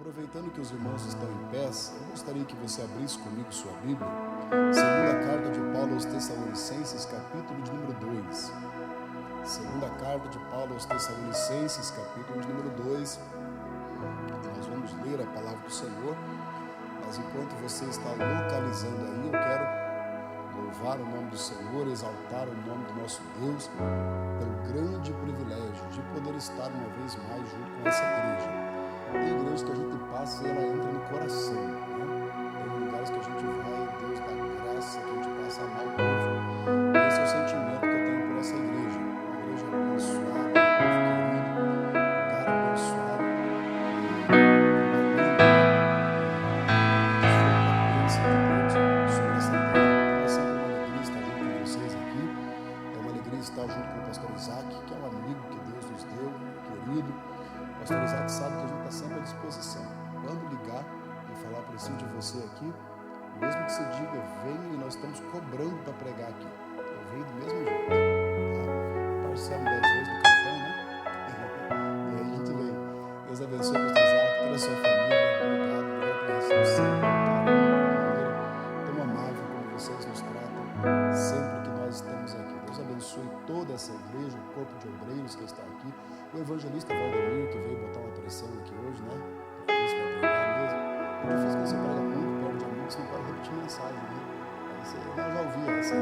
Aproveitando que os irmãos estão em pé, eu gostaria que você abrisse comigo sua Bíblia, segunda carta de Paulo aos Tessalonicenses, capítulo de número 2. Segunda carta de Paulo aos Tessalonicenses, capítulo de número 2. Nós vamos ler a palavra do Senhor, mas enquanto você está localizando aí, eu quero louvar o nome do Senhor, exaltar o nome do nosso Deus, pelo grande privilégio de poder estar uma vez mais junto com essa igreja. Tem igrejas que a gente passa e ela entra no coração, né? Tem lugares que a gente vai, Deus dá graça, que a gente passa a amar o povo. Esse é o sentimento que eu tenho por essa igreja. Uma igreja abençoada, um povo querido, um lugar abençoado. Estar junto com o pastor Isaac, que é um amigo que Deus nos deu, querido. O pastor Isaac sabe que a gente está sempre à disposição. Quando ligar e falar, preciso de você aqui, mesmo que você diga, venha e nós estamos cobrando para pregar aqui. Eu venho do mesmo jeito. Tá? Parcelo 10 vezes no cartão, né? E aí a gente vem. Deus abençoe o pastor Isaac, toda a sua família. Obrigado pela recepção, tão amável como vocês nos tratam sempre que nós estamos aqui. Deus abençoe toda essa igreja, o corpo de obreiros que está aqui, o evangelista Valdemir, que veio botar uma pressão aqui hoje, né? Difícil para pregar mesmo. É difícil que você prega muito perto de amigos, você não pode repetir mensagem, né? Eu já ouvi essa.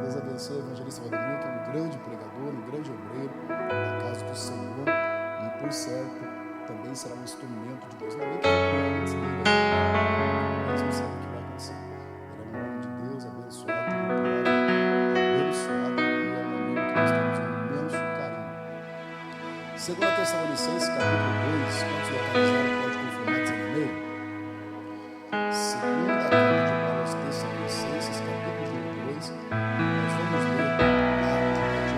Deus abençoe o evangelista Valdemir, que é um grande pregador, um grande obreiro da casa do Senhor, e por certo também será um instrumento de Deus. Não é bem que ele antes dele, mas não sabe o que vai acontecer. Ele é um homem de Deus, abençoado, abençoado, e é um amigo que nós temos um imenso carinho. Segunda Tessalonicenses, capítulo 2, quantos localizaram, pode confirmar dizendo amém? Segunda carta de Paulo aos Tessalonicenses, capítulo de 2, nós vamos ler lá de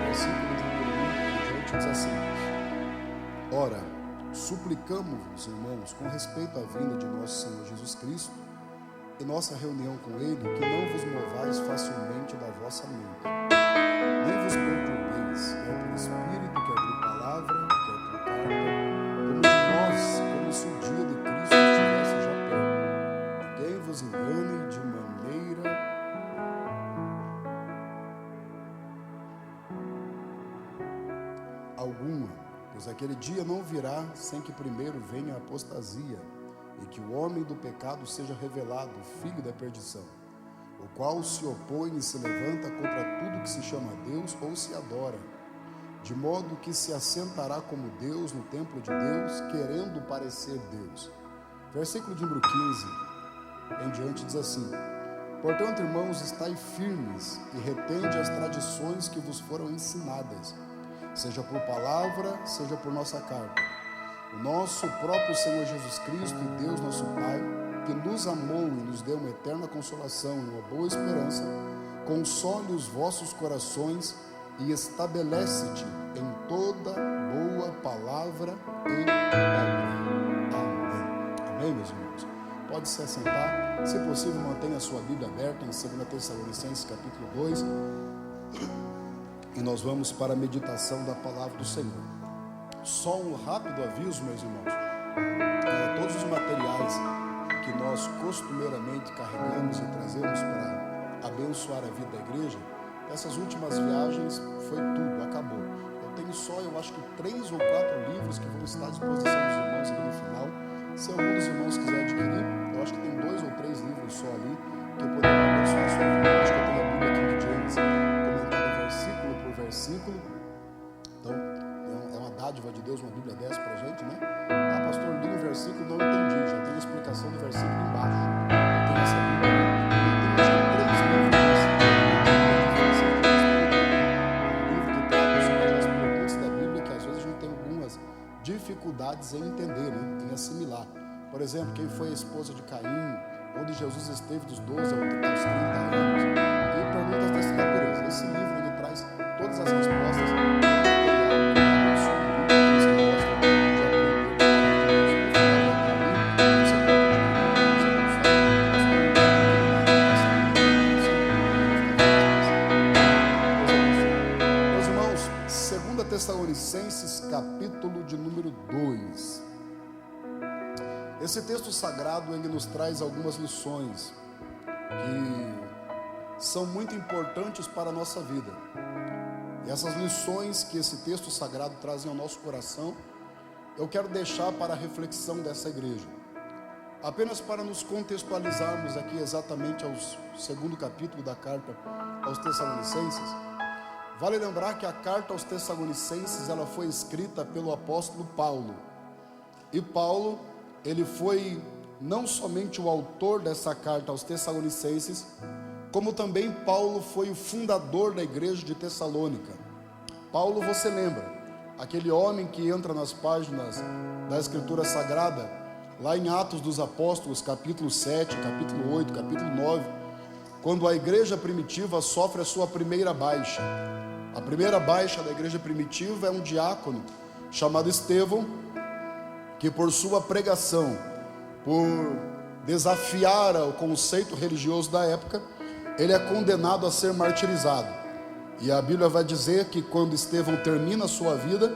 versículo 1 diz assim: Ora, suplicamos-vos, irmãos, com respeito à vinda de nosso Senhor Jesus Cristo e nossa reunião com Ele, que não vos movais facilmente da vossa mente, nem vos perturbeis, quer por espírito, quer por palavra, quer por carta, como de nós, como se o dia de Cristo estivesse já perto. Ninguém vos engane de maneira alguma, pois aquele dia não virá sem que primeiro venha a apostasia, e que o homem do pecado seja revelado, filho da perdição, o qual se opõe e se levanta contra tudo que se chama Deus ou se adora, de modo que se assentará como Deus no templo de Deus, querendo parecer Deus. Versículo de número 15 em diante diz assim: Portanto, irmãos, estai firmes e retende as tradições que vos foram ensinadas, seja por palavra, seja por nossa carta. O nosso próprio Senhor Jesus Cristo e Deus nosso Pai, que nos amou e nos deu uma eterna consolação e uma boa esperança, console os vossos corações e estabelece-te em toda boa palavra e obra. Amém. Amém, meus irmãos? Pode se assentar. Se possível, mantenha a sua Bíblia aberta em 2 Tessalonicenses, capítulo 2. E nós vamos para a meditação da palavra do Senhor. Só um rápido aviso, meus irmãos. Todos os materiais que nós costumeiramente carregamos e trazemos para abençoar a vida da igreja, essas últimas viagens foi tudo, acabou. Eu tenho só, eu acho que 3 ou 4 livros que vão estar à disposição dos irmãos aqui no final. Se algum dos irmãos quiser adquirir, eu acho que tem 2 ou 3 livros só ali que poderão abençoar a sua vida. Eu acho que eu tenho a Bíblia King James comentada versículo por versículo. Então, é uma dádiva de Deus, uma Bíblia dessa pra gente, né? Ah, pastor, li um versículo, não entendi. Já tem a explicação do versículo embaixo. Eu tenho essa Bíblia aqui. Eu tenho, acho que 3 livros desse. Um livro que trata sobre as perguntas da Bíblia, que às vezes a gente tem algumas dificuldades em entender, né? Em assimilar. Por exemplo, quem foi a esposa de Caim, onde Jesus esteve dos 12 aos 30 anos. E perguntas dessa natureza. Esse livro, ele traz todas as respostas. Esse texto sagrado, ele nos traz algumas lições que são muito importantes para a nossa vida. E essas lições que esse texto sagrado traz ao nosso coração, eu quero deixar para a reflexão dessa igreja. Apenas para nos contextualizarmos aqui exatamente ao segundo capítulo da carta aos Tessalonicenses. Vale lembrar que a carta aos Tessalonicenses, ela foi escrita pelo apóstolo Paulo. E Paulo, ele foi não somente o autor dessa carta aos Tessalonicenses, como também Paulo foi o fundador da igreja de Tessalônica. Paulo, você lembra, aquele homem que entra nas páginas da Escritura Sagrada, lá em Atos dos Apóstolos, capítulo 7, capítulo 8, capítulo 9, quando a igreja primitiva sofre a sua primeira baixa. A primeira baixa da igreja primitiva é um diácono chamado Estevão, que por sua pregação, por desafiar o conceito religioso da época, ele é condenado a ser martirizado. E a Bíblia vai dizer que quando Estevão termina a sua vida,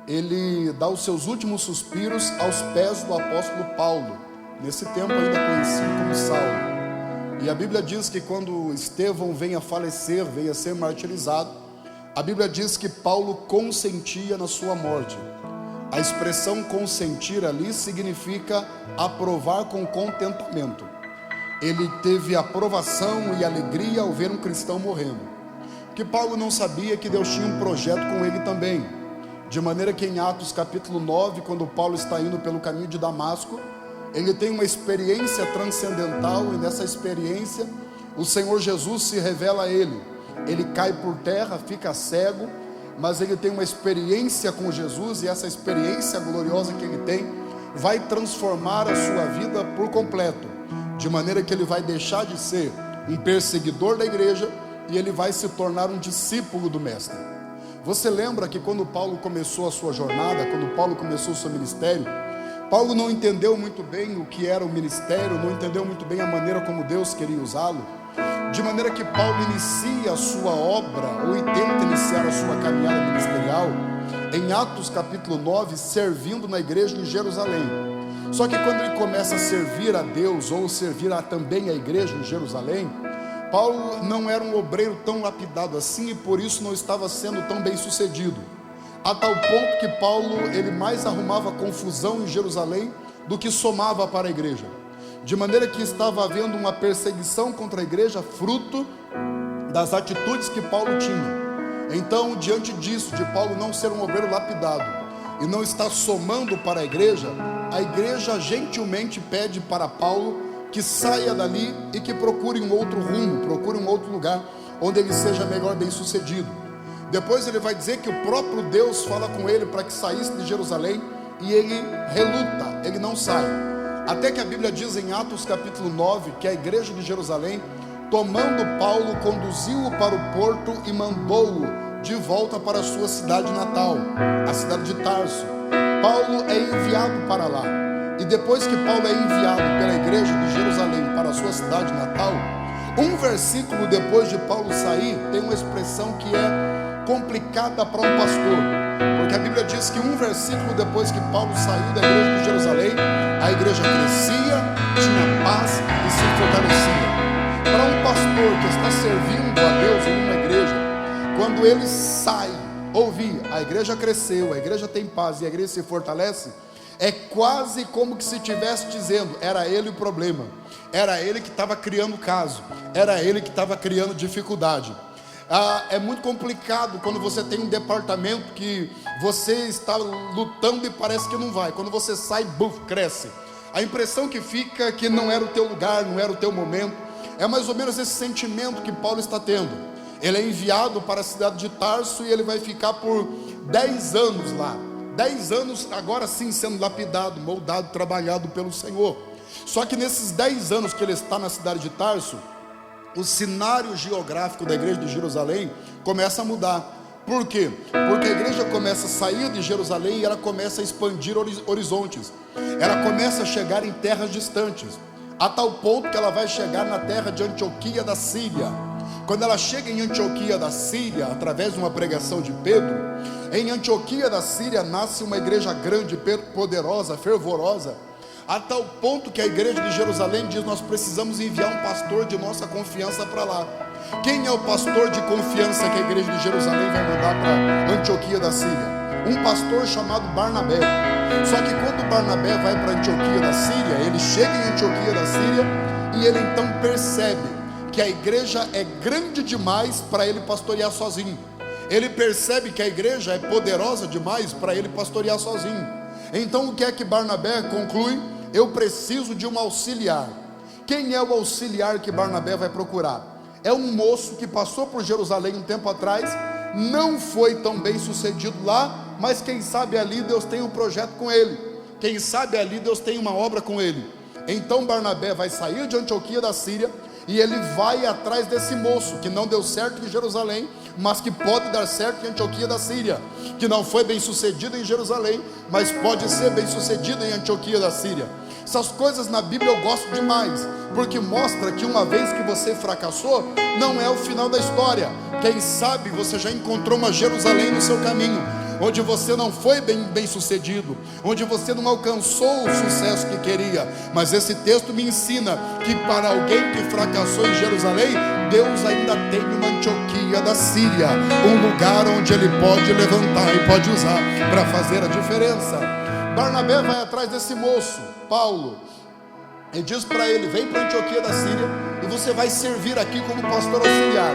ele dá os seus últimos suspiros aos pés do apóstolo Paulo, nesse tempo ainda conhecido como Saulo. E a Bíblia diz que quando Estevão vem a falecer, vem a ser martirizado, a Bíblia diz que Paulo consentia na sua morte. A expressão consentir ali significa aprovar com contentamento. Ele teve aprovação e alegria ao ver um cristão morrendo. Que Paulo não sabia que Deus tinha um projeto com ele também. De maneira que em Atos capítulo 9, quando Paulo está indo pelo caminho de Damasco, ele tem uma experiência transcendental, e nessa experiência o Senhor Jesus se revela a ele. Ele cai por terra, fica cego, mas ele tem uma experiência com Jesus, e essa experiência gloriosa que ele tem vai transformar a sua vida por completo, de maneira que ele vai deixar de ser um perseguidor da igreja e ele vai se tornar um discípulo do mestre. Você lembra que quando Paulo começou a sua jornada, quando Paulo começou o seu ministério, Paulo não entendeu muito bem o que era o ministério, não entendeu muito bem a maneira como Deus queria usá-lo, de maneira que Paulo inicia a sua obra, ou tenta iniciar a sua caminhada ministerial, em Atos capítulo 9, servindo na igreja de Jerusalém. Só que quando ele começa a servir a Deus, ou servir também a igreja em Jerusalém, Paulo não era um obreiro tão lapidado assim, e por isso não estava sendo tão bem sucedido, a tal ponto que Paulo, ele mais arrumava confusão em Jerusalém do que somava para a igreja, de maneira que estava havendo uma perseguição contra a igreja, fruto das atitudes que Paulo tinha. Então, diante disso, de Paulo não ser um obreiro lapidado e não estar somando para a igreja gentilmente pede para Paulo que saia dali e que procure um outro rumo, procure um outro lugar onde ele seja melhor bem sucedido. Depois ele vai dizer que o próprio Deus fala com ele para que saísse de Jerusalém, e ele reluta, ele não sai. Até que a Bíblia diz em Atos capítulo 9 que a igreja de Jerusalém, tomando Paulo, conduziu-o para o porto e mandou-o de volta para a sua cidade natal, a cidade de Tarso. Paulo é enviado para lá, e depois que Paulo é enviado pela igreja de Jerusalém para a sua cidade natal, um versículo depois de Paulo sair, tem uma expressão que é complicada para um pastor, porque a Bíblia diz que um versículo depois que Paulo saiu da igreja de Jerusalém, a igreja crescia, tinha paz e se fortalecia. Para um pastor que está servindo a Deus em uma igreja, quando ele sai, ouvir, a igreja cresceu, a igreja tem paz e a igreja se fortalece, é quase como que se estivesse dizendo, era ele o problema, era ele que estava criando o caso, era ele que estava criando dificuldade. É muito complicado quando você tem um departamento que você está lutando e parece que não vai. Quando você sai, buf, cresce. A impressão que fica é que não era o teu lugar, não era o teu momento. É mais ou menos esse sentimento que Paulo está tendo. Ele é enviado para a cidade de Tarso e ele vai ficar por 10 anos lá. 10 anos agora sim sendo lapidado, moldado, trabalhado pelo Senhor. Só que nesses 10 anos que ele está na cidade de Tarso, o cenário geográfico da igreja de Jerusalém começa a mudar. Por quê? Porque a igreja começa a sair de Jerusalém e ela começa a expandir horizontes. Ela começa a chegar em terras distantes, a tal ponto que ela vai chegar na terra de Antioquia da Síria. Quando ela chega em Antioquia da Síria, através de uma pregação de Pedro, Em Antioquia da Síria nasce uma igreja grande, poderosa, fervorosa, a tal ponto que a igreja de Jerusalém diz: nós precisamos enviar um pastor de nossa confiança para lá. Quem é o pastor de confiança que a igreja de Jerusalém vai mandar para Antioquia da Síria? Um pastor chamado Barnabé. Só que quando Barnabé vai para Antioquia da Síria, ele chega em Antioquia da Síria e ele então percebe que a igreja é grande demais para ele pastorear sozinho. Ele percebe que a igreja é poderosa demais para ele pastorear sozinho. Então o que é que Barnabé conclui? Eu preciso de um auxiliar. Quem é o auxiliar que Barnabé vai procurar? É um moço que passou por Jerusalém um tempo atrás, não foi tão bem sucedido lá, mas quem sabe ali Deus tem um projeto com ele, quem sabe ali Deus tem uma obra com ele. Então Barnabé vai sair de Antioquia da Síria e ele vai atrás desse moço que não deu certo em Jerusalém, mas que pode dar certo em Antioquia da Síria, que não foi bem sucedido em Jerusalém, mas pode ser bem sucedido em Antioquia da Síria. Essas coisas na Bíblia eu gosto demais, porque mostra que uma vez que você fracassou, não é o final da história. Quem sabe você já encontrou uma Jerusalém no seu caminho, onde você não foi bem sucedido, onde você não alcançou o sucesso que queria. Mas esse texto me ensina que para alguém que fracassou em Jerusalém, Deus ainda tem uma Antioquia da Síria, um lugar onde Ele pode levantar e pode usar para fazer a diferença. Barnabé vai atrás desse moço, Paulo, e diz para ele: vem para Antioquia da Síria e você vai servir aqui como pastor auxiliar.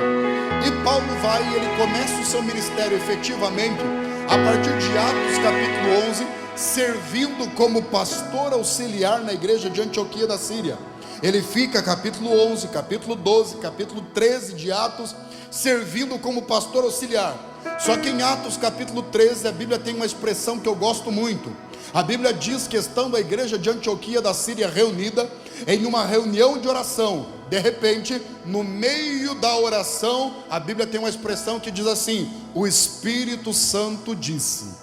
E Paulo vai e ele começa o seu ministério efetivamente a partir de Atos capítulo 11, servindo como pastor auxiliar na igreja de Antioquia da Síria. Ele fica capítulo 11, capítulo 12, capítulo 13 de Atos, servindo como pastor auxiliar. Só que em Atos capítulo 13 a Bíblia tem uma expressão que eu gosto muito. A Bíblia diz que estando a igreja de Antioquia da Síria reunida em uma reunião de oração, de repente, no meio da oração, a Bíblia tem uma expressão que diz assim: o Espírito Santo disse.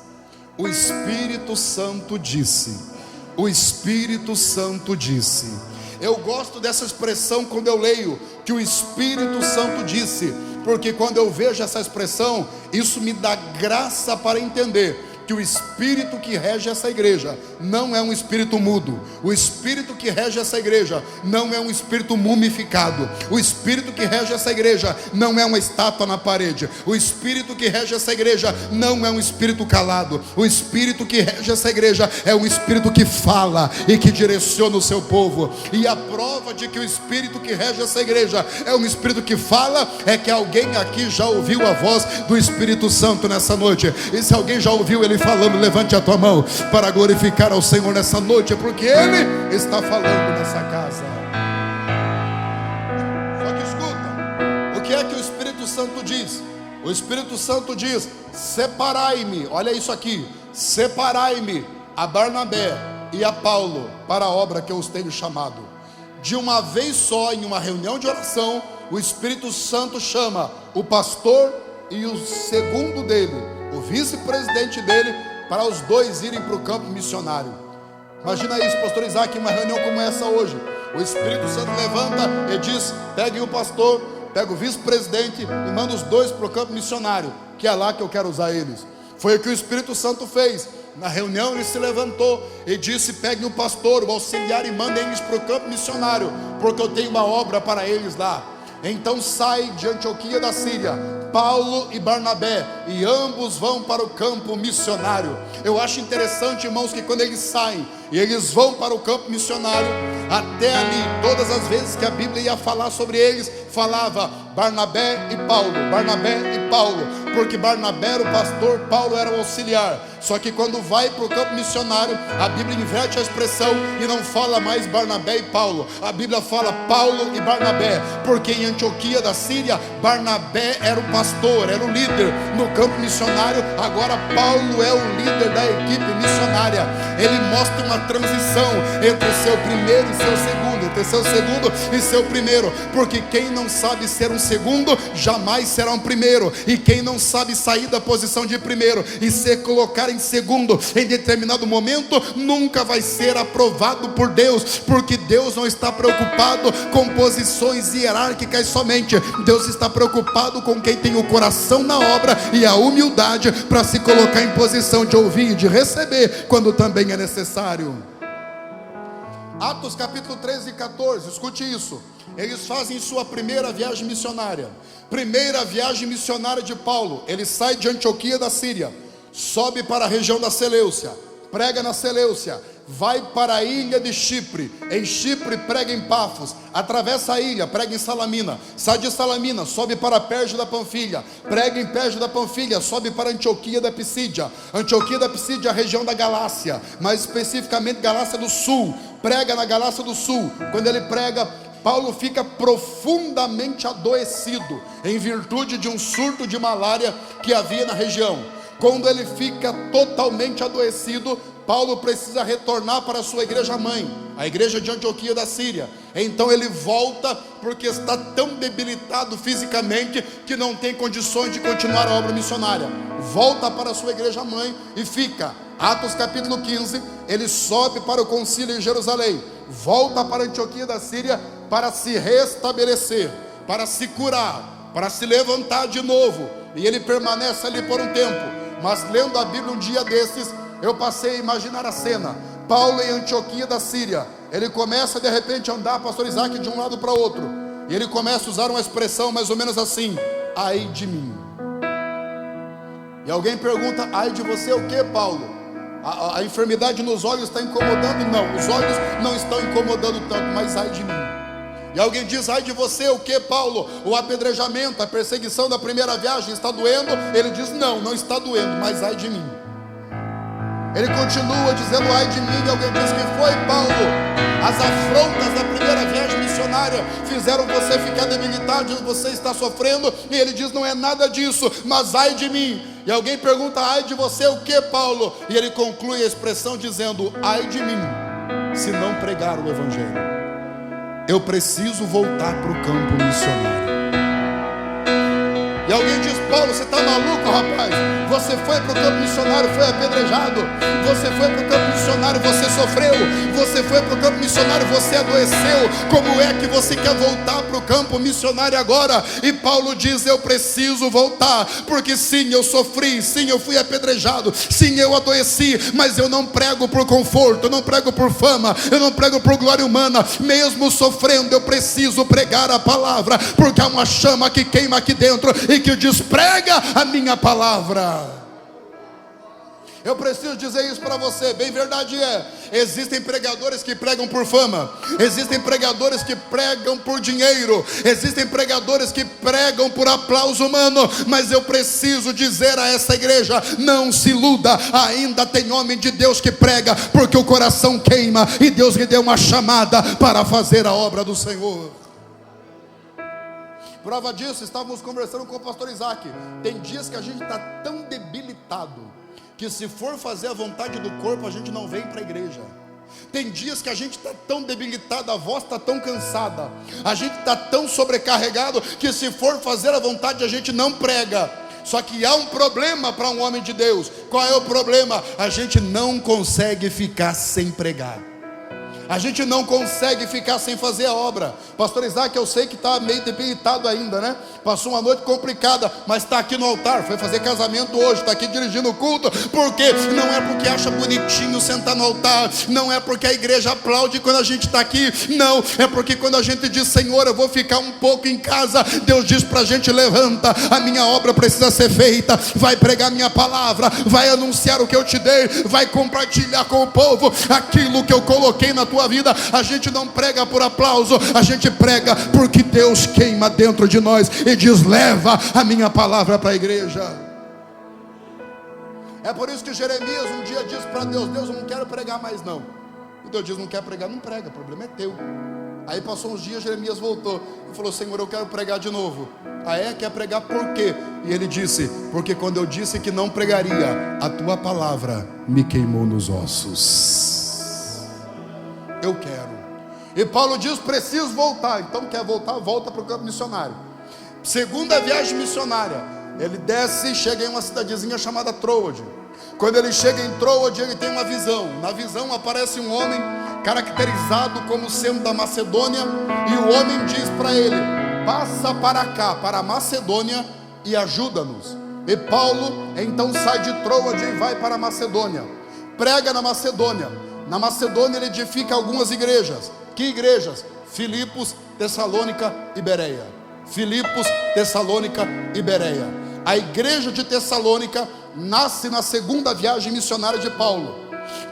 O Espírito Santo disse. O Espírito Santo disse. Eu gosto dessa expressão quando eu leio que o Espírito Santo disse, porque quando eu vejo essa expressão, isso me dá graça para entender que o espírito que rege essa igreja não é um espírito mudo. O espírito que rege essa igreja não é um espírito mumificado. O espírito que rege essa igreja não é uma estátua na parede. O espírito que rege essa igreja não é um espírito calado. O espírito que rege essa igreja é um espírito que fala e que direciona o seu povo. E a prova de que o espírito que rege essa igreja é um espírito que fala é que alguém aqui já ouviu a voz do Espírito Santo nessa noite. E se alguém já ouviu ele falando, levante a tua mão para glorificar ao Senhor nessa noite, porque Ele está falando nessa casa. Só que escuta, o que é que o Espírito Santo diz? O Espírito Santo diz: separai-me, olha isso aqui, separai-me a Barnabé e a Paulo para a obra que eu os tenho chamado. De uma vez só, em uma reunião de oração, o Espírito Santo chama o pastor e o segundo dele, o vice-presidente dele, para os dois irem para o campo missionário. Imagina isso, pastor Isaac, em uma reunião como essa hoje, o Espírito Santo levanta e diz: peguem o pastor, pega o vice-presidente e manda os dois para o campo missionário, que é lá que eu quero usar eles. Foi o que o Espírito Santo fez. Na reunião ele se levantou e disse: peguem o pastor, o auxiliar, e mandem eles para o campo missionário, porque eu tenho uma obra para eles lá. Então sai de Antioquia da Síria Paulo e Barnabé, e ambos vão para o campo missionário. Eu acho interessante, irmãos, que quando eles saem e eles vão para o campo missionário, até ali, todas as vezes que a Bíblia ia falar sobre eles, falava Barnabé e Paulo, Barnabé e Paulo, porque Barnabé era o pastor, Paulo era o auxiliar. Só que quando vai para o campo missionário, a Bíblia inverte a expressão e não fala mais Barnabé e Paulo, a Bíblia fala Paulo e Barnabé, porque em Antioquia da Síria, Barnabé era o pastor, era o líder no campo missionário. Agora Paulo é o líder da equipe missionária. Ele mostra uma transição entre seu primeiro e seu segundo. segundo, ter seu segundo e seu primeiro, porque quem não sabe ser um segundo, jamais será um primeiro, e quem não sabe sair da posição de primeiro e se colocar em segundo em determinado momento, nunca vai ser aprovado por Deus, porque Deus não está preocupado com posições hierárquicas somente. Deus está preocupado com quem tem o coração na obra e a humildade para se colocar em posição de ouvir e de receber quando também é necessário. Atos capítulo 13 e 14, escute isso. Eles fazem sua primeira viagem missionária. Primeira viagem missionária de Paulo. Ele sai de Antioquia da Síria, sobe para a região da Seleucia, prega na Seleucia, vai para a ilha de Chipre. Em Chipre prega em Pafos, atravessa a ilha, prega em Salamina, sai de Salamina, sobe para Pérgio da Panfilha, prega em Pérgio da Panfilha, sobe para Antioquia da Pisídia. Antioquia da Pisídia, a região da Galácia, mais especificamente Galácia do Sul, prega na Galácia do Sul. Quando ele prega, Paulo fica profundamente adoecido, em virtude de um surto de malária que havia na região. Quando ele fica totalmente adoecido, Paulo precisa retornar para a sua igreja mãe, a igreja de Antioquia da Síria. Então ele volta porque está tão debilitado fisicamente que não tem condições de continuar a obra missionária. Volta para a sua igreja mãe e fica. Atos capítulo 15, ele sobe para o concílio em Jerusalém, volta para Antioquia da Síria para se restabelecer, para se curar, para se levantar de novo. E ele permanece ali por um tempo. Mas lendo a Bíblia um dia desses, eu passei a imaginar a cena. Paulo em Antioquia da Síria, ele começa de repente a andar, pastor Isaac, de um lado para outro, e ele começa a usar uma expressão mais ou menos assim: ai de mim. E alguém pergunta: ai de você o que, Paulo? A enfermidade nos olhos está incomodando? Não, os olhos não estão incomodando tanto, mas ai de mim. E alguém diz: ai de você o que, Paulo? O apedrejamento, a perseguição da primeira viagem está doendo? Ele diz: não, não está doendo, mas ai de mim. Ele continua dizendo: ai de mim. E alguém diz: que foi, Paulo? As afrontas da primeira viagem missionária fizeram você ficar debilitado, você está sofrendo. E ele diz: não é nada disso, mas ai de mim. E alguém pergunta: ai de você o que, Paulo? E ele conclui a expressão dizendo: ai de mim, se não pregar o evangelho. Eu preciso voltar para o campo missionário. E alguém diz: Paulo, você está maluco, rapaz? Você foi para o campo missionário, foi apedrejado. Você foi para o campo missionário, você sofreu. Você foi para o campo missionário, você adoeceu. Como é que você quer voltar para o campo missionário agora? E Paulo diz: eu preciso voltar, porque sim, eu sofri, sim, eu fui apedrejado, sim, eu adoeci, mas eu não prego por conforto, eu não prego por fama, eu não prego por glória humana. Mesmo sofrendo, eu preciso pregar a palavra, porque há uma chama que queima aqui dentro e que diz: prega a minha palavra. Eu preciso dizer isso para você, bem verdade é. Existem pregadores que pregam por fama, existem pregadores que pregam por dinheiro, existem pregadores que pregam por aplauso humano, mas eu preciso dizer a essa igreja: não se iluda, ainda tem homem de Deus que prega, porque o coração queima e Deus lhe deu uma chamada para fazer a obra do Senhor. Prova disso, estávamos conversando com o pastor Isaac. Tem dias que a gente está tão debilitado que se for fazer a vontade do corpo, a gente não vem para a igreja. Tem dias que a gente está tão debilitado, a voz está tão cansada, a gente está tão sobrecarregado, que se for fazer a vontade, a gente não prega. Só que há um problema para um homem de Deus. Qual é o problema? A gente não consegue ficar sem pregar. A gente não consegue ficar sem fazer a obra. Pastor Isaac, eu sei que está meio debilitado ainda, né? Passou uma noite complicada, mas está aqui no altar, foi fazer casamento hoje, está aqui dirigindo o culto. Por quê? Não é porque acha bonitinho sentar no altar, não é porque a igreja aplaude quando a gente está aqui, não, é porque quando a gente diz: Senhor, eu vou ficar um pouco em casa, Deus diz para a gente: levanta, a minha obra precisa ser feita, vai pregar minha palavra, vai anunciar o que eu te dei, vai compartilhar com o povo aquilo que eu coloquei na tua vida. A gente não prega por aplauso, a gente prega porque Deus queima dentro de nós e diz: leva a minha palavra para a igreja. É por isso que Jeremias um dia diz para Deus: Deus, eu não quero pregar mais não. E Deus diz: não quer pregar, não prega, o problema é teu. Aí passou uns dias, Jeremias voltou e falou: Senhor, eu quero pregar de novo. Quer pregar por quê? E ele disse: porque quando eu disse que não pregaria, a tua palavra me queimou nos ossos. Eu quero. E Paulo diz: preciso voltar. Então quer voltar, volta para o campo missionário. Segunda viagem missionária, ele desce e chega em uma cidadezinha chamada Troade. Quando ele chega em Troade, ele tem uma visão. Na visão aparece um homem caracterizado como sendo da Macedônia, e o homem diz para ele: passa para cá, para a Macedônia, e ajuda-nos. E Paulo então sai de Troade e vai para a Macedônia, prega na Macedônia. Na Macedônia ele edifica algumas igrejas. Que igrejas? Filipos, Tessalônica e Bereia. Filipos, Tessalônica e Bereia. A igreja de Tessalônica nasce na segunda viagem missionária de Paulo.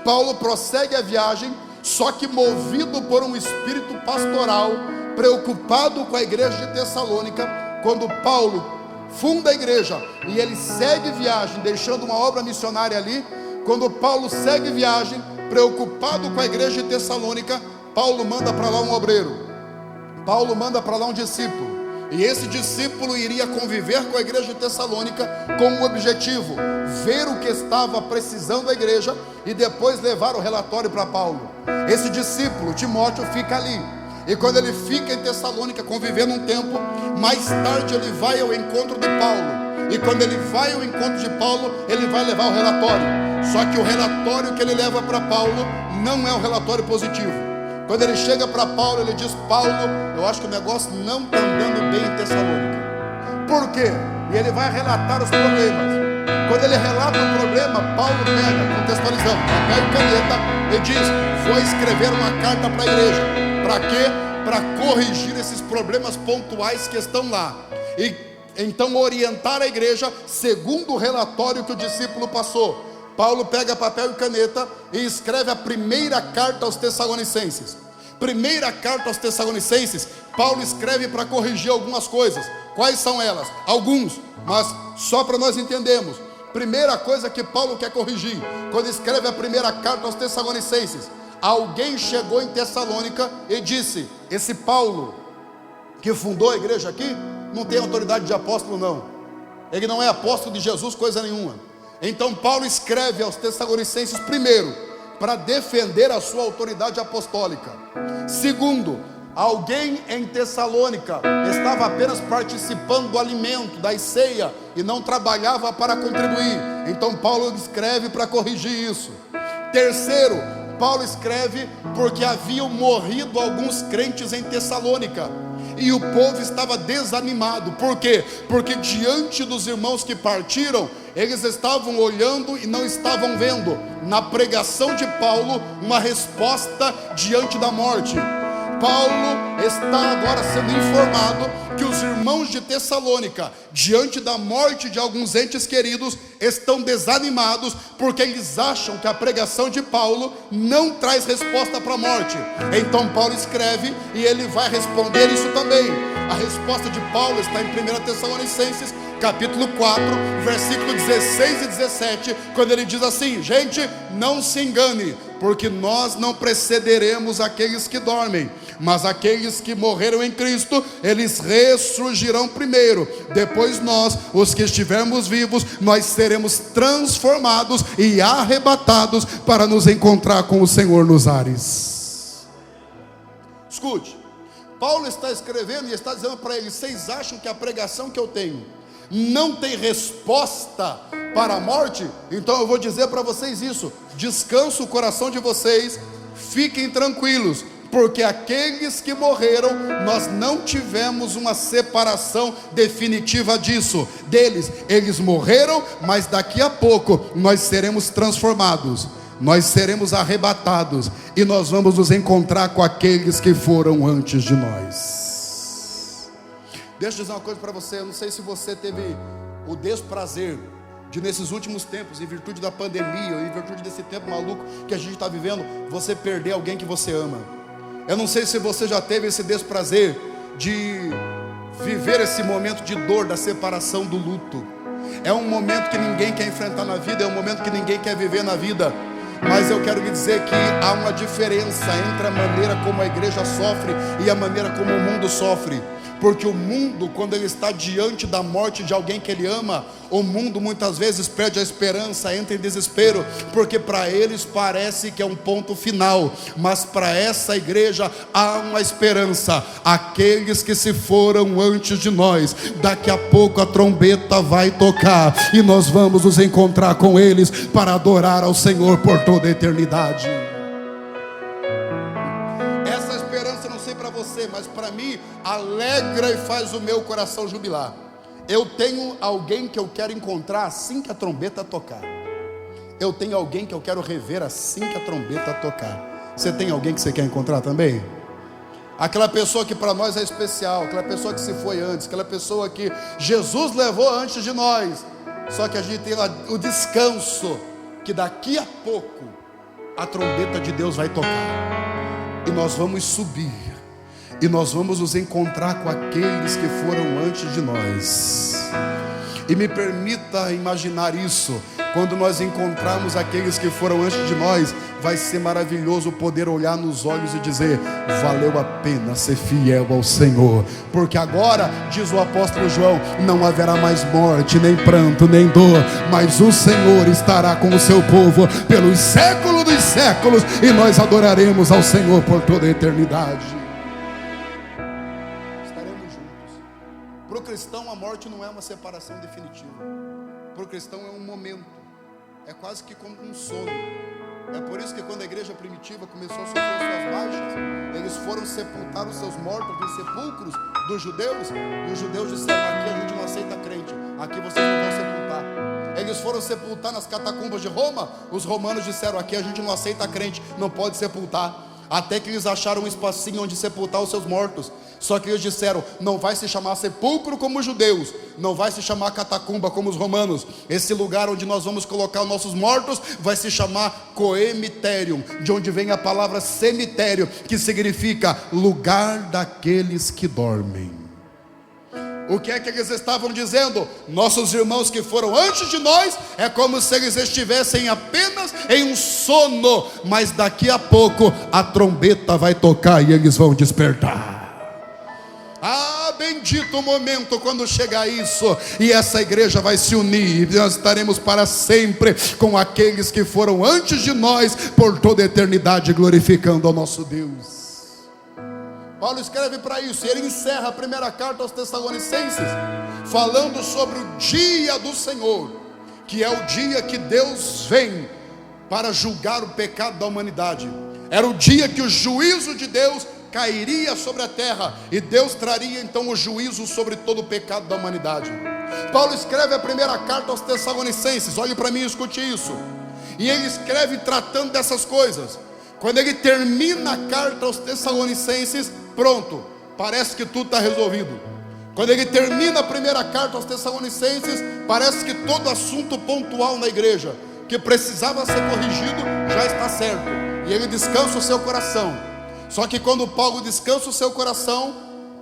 Paulo prossegue a viagem, só que movido por um espírito pastoral, preocupado com a igreja de Tessalônica. Quando Paulo funda a igreja e ele segue viagem, deixando uma obra missionária ali, quando Paulo segue viagem, preocupado com a igreja de Tessalônica, Paulo manda para lá um obreiro, Paulo manda para lá um discípulo, e esse discípulo iria conviver com a igreja de Tessalônica com um objetivo: ver o que estava precisando a igreja e depois levar o relatório para Paulo. Esse discípulo, Timóteo, fica ali, e quando ele fica em Tessalônica convivendo um tempo, mais tarde ele vai ao encontro de Paulo, e quando ele vai ao encontro de Paulo, ele vai levar o relatório. Só que o relatório que ele leva para Paulo não é um relatório positivo. Quando ele chega para Paulo, ele diz: Paulo, eu acho que o negócio não está andando bem em Tessalônica. Por quê? E ele vai relatar os problemas. Quando ele relata o problema, Paulo pega, contextualizando, papel e caneta, e diz: vou escrever uma carta para a igreja. Para quê? Para corrigir esses problemas pontuais que estão lá, e então orientar a igreja segundo o relatório que o discípulo passou. Paulo pega papel e caneta e escreve a primeira carta aos Tessalonicenses. Primeira carta aos Tessalonicenses, Paulo escreve para corrigir algumas coisas. Quais são elas? Alguns, mas só para nós entendermos. Primeira coisa que Paulo quer corrigir, quando escreve a primeira carta aos Tessalonicenses: alguém chegou em Tessalônica e disse: esse Paulo que fundou a igreja aqui não tem autoridade de apóstolo não, ele não é apóstolo de Jesus coisa nenhuma. Então Paulo escreve aos Tessalonicenses, primeiro, para defender a sua autoridade apostólica. Segundo, alguém em Tessalônica estava apenas participando do alimento, da ceia, e não trabalhava para contribuir. Então Paulo escreve para corrigir isso. Terceiro, Paulo escreve porque haviam morrido alguns crentes em Tessalônica, e o povo estava desanimado. Por quê? Porque diante dos irmãos que partiram, eles estavam olhando e não estavam vendo na pregação de Paulo uma resposta diante da morte. Paulo está agora sendo informado que os irmãos de Tessalônica, diante da morte de alguns entes queridos, estão desanimados, porque eles acham que a pregação de Paulo não traz resposta para a morte. Então Paulo escreve e ele vai responder isso também. A resposta de Paulo está em 1 Tessalonicenses, capítulo 4, versículo 16 e 17, quando ele diz assim: gente, não se engane, porque nós não precederemos aqueles que dormem, mas aqueles que morreram em Cristo, eles ressurgirão primeiro. Depois nós, os que estivermos vivos, nós seremos transformados e arrebatados para nos encontrar com o Senhor nos ares. Escute, Paulo está escrevendo e está dizendo para eles: vocês acham que a pregação que eu tenho não tem resposta para a morte? Então eu vou dizer para vocês isso: descansa o coração de vocês, fiquem tranquilos, porque aqueles que morreram, nós não tivemos uma separação definitiva deles. Eles morreram, mas daqui a pouco nós seremos transformados, nós seremos arrebatados, e nós vamos nos encontrar com aqueles que foram antes de nós. Deixa eu dizer uma coisa para você. Eu não sei se você teve o desprazer de, nesses últimos tempos, em virtude da pandemia, ou em virtude desse tempo maluco que a gente está vivendo, você perder alguém que você ama. Eu não sei se você já teve esse desprazer de viver esse momento de dor da separação, do luto. É um momento que ninguém quer enfrentar na vida, é um momento que ninguém quer viver na vida. Mas eu quero lhe dizer que há uma diferença entre a maneira como a igreja sofre e a maneira como o mundo sofre. Porque o mundo, quando ele está diante da morte de alguém que ele ama, o mundo muitas vezes perde a esperança, entra em desespero, porque para eles parece que é um ponto final, mas para essa igreja há uma esperança. Aqueles que se foram antes de nós, daqui a pouco a trombeta vai tocar, e nós vamos nos encontrar com eles para adorar ao Senhor por toda a eternidade. Essa esperança, não sei para você, mas para mim alegra e faz o meu coração jubilar. Eu tenho alguém que eu quero encontrar assim que a trombeta tocar. Eu tenho alguém que eu quero rever assim que a trombeta tocar. Você tem alguém que você quer encontrar também? Aquela pessoa que para nós é especial, aquela pessoa que se foi antes, aquela pessoa que Jesus levou antes de nós. Só que a gente tem o descanso que daqui a pouco a trombeta de Deus vai tocar, e nós vamos subir, e nós vamos nos encontrar com aqueles que foram antes de nós. E me permita imaginar isso. Quando nós encontrarmos aqueles que foram antes de nós, vai ser maravilhoso poder olhar nos olhos e dizer: valeu a pena ser fiel ao Senhor, porque agora, diz o apóstolo João, não haverá mais morte, nem pranto, nem dor, mas o Senhor estará com o seu povo pelos séculos dos séculos, e nós adoraremos ao Senhor por toda a eternidade. Estaremos juntos. Para o cristão, a morte não é uma separação definitiva. Para o cristão é um momento, é quase que como um sono. É por isso que quando a igreja primitiva começou a sofrer suas baixas, eles foram sepultar os seus mortos em sepulcros dos judeus, e os judeus disseram: aqui a gente não aceita crente, aqui vocês não vão sepultar. Eles foram sepultar nas catacumbas de Roma, os romanos disseram: aqui a gente não aceita crente, não pode sepultar. Até que eles acharam um espacinho onde sepultar os seus mortos. Só que eles disseram: não vai se chamar sepulcro como os judeus, não vai se chamar catacumba como os romanos. Esse lugar onde nós vamos colocar os nossos mortos vai se chamar coemiterium, de onde vem a palavra cemitério, que significa lugar daqueles que dormem. O que é que eles estavam dizendo? Nossos irmãos que foram antes de nós, é como se eles estivessem apenas em um sono, mas daqui a pouco a trombeta vai tocar e eles vão despertar. Ah, bendito o momento quando chegar isso, e essa igreja vai se unir, e nós estaremos para sempre com aqueles que foram antes de nós, por toda a eternidade, glorificando ao nosso Deus. Paulo escreve para isso, e ele encerra a primeira carta aos Tessalonicenses falando sobre o dia do Senhor, que é o dia que Deus vem para julgar o pecado da humanidade. Era o dia que o juízo de Deus cairia sobre a terra, e Deus traria então o juízo sobre todo o pecado da humanidade. Paulo escreve a primeira carta aos Tessalonicenses, olhe para mim e escute isso, e ele escreve tratando dessas coisas. Quando ele termina a carta aos Tessalonicenses, pronto, parece que tudo está resolvido. Quando ele termina a primeira carta aos Tessalonicenses, parece que todo assunto pontual na igreja que precisava ser corrigido já está certo, e ele descansa o seu coração. Só que quando Paulo descansa o seu coração,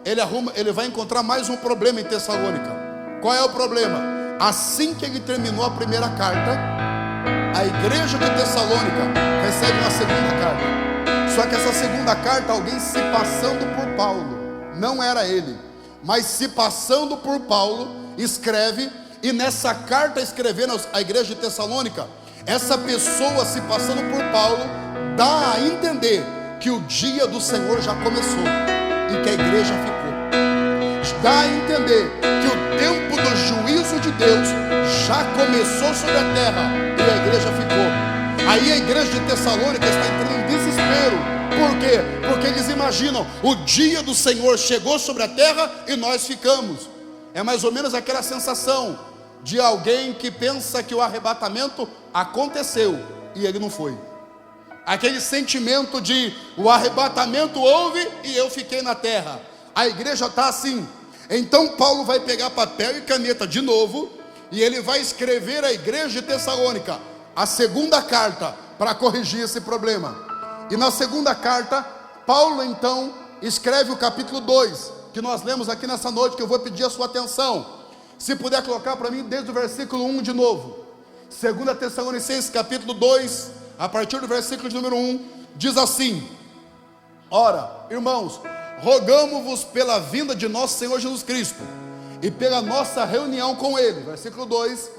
ele vai encontrar mais um problema em Tessalônica. Qual é o problema? Assim que ele terminou a primeira carta, a igreja de Tessalônica recebe uma segunda carta. Só que essa segunda carta, alguém se passando por Paulo, não era ele, mas se passando por Paulo, escreve, e nessa carta escrevendo à igreja de Tessalônica, essa pessoa se passando por Paulo dá a entender que o dia do Senhor já começou e que a igreja ficou. Dá a entender que o tempo do juízo de Deus já começou sobre a terra e a igreja ficou. Aí a igreja de Tessalônica está entrando em desespero. Por quê? Porque eles imaginam: o dia do Senhor chegou sobre a terra e nós ficamos. É mais ou menos aquela sensação de alguém que pensa que o arrebatamento aconteceu e ele não foi. Aquele sentimento de o arrebatamento houve e eu fiquei na terra. A igreja está assim. Então Paulo vai pegar papel e caneta de novo, e ele vai escrever à igreja de Tessalônica a segunda carta para corrigir esse problema. E na segunda carta, Paulo então escreve o capítulo 2, que nós lemos aqui nessa noite, que eu vou pedir a sua atenção. Se puder colocar para mim desde o versículo 1 de novo. 2 Tessalonicenses capítulo 2, a partir do versículo de número 1, diz assim: ora, irmãos, rogamo-vos pela vinda de nosso Senhor Jesus Cristo e pela nossa reunião com Ele, versículo 2,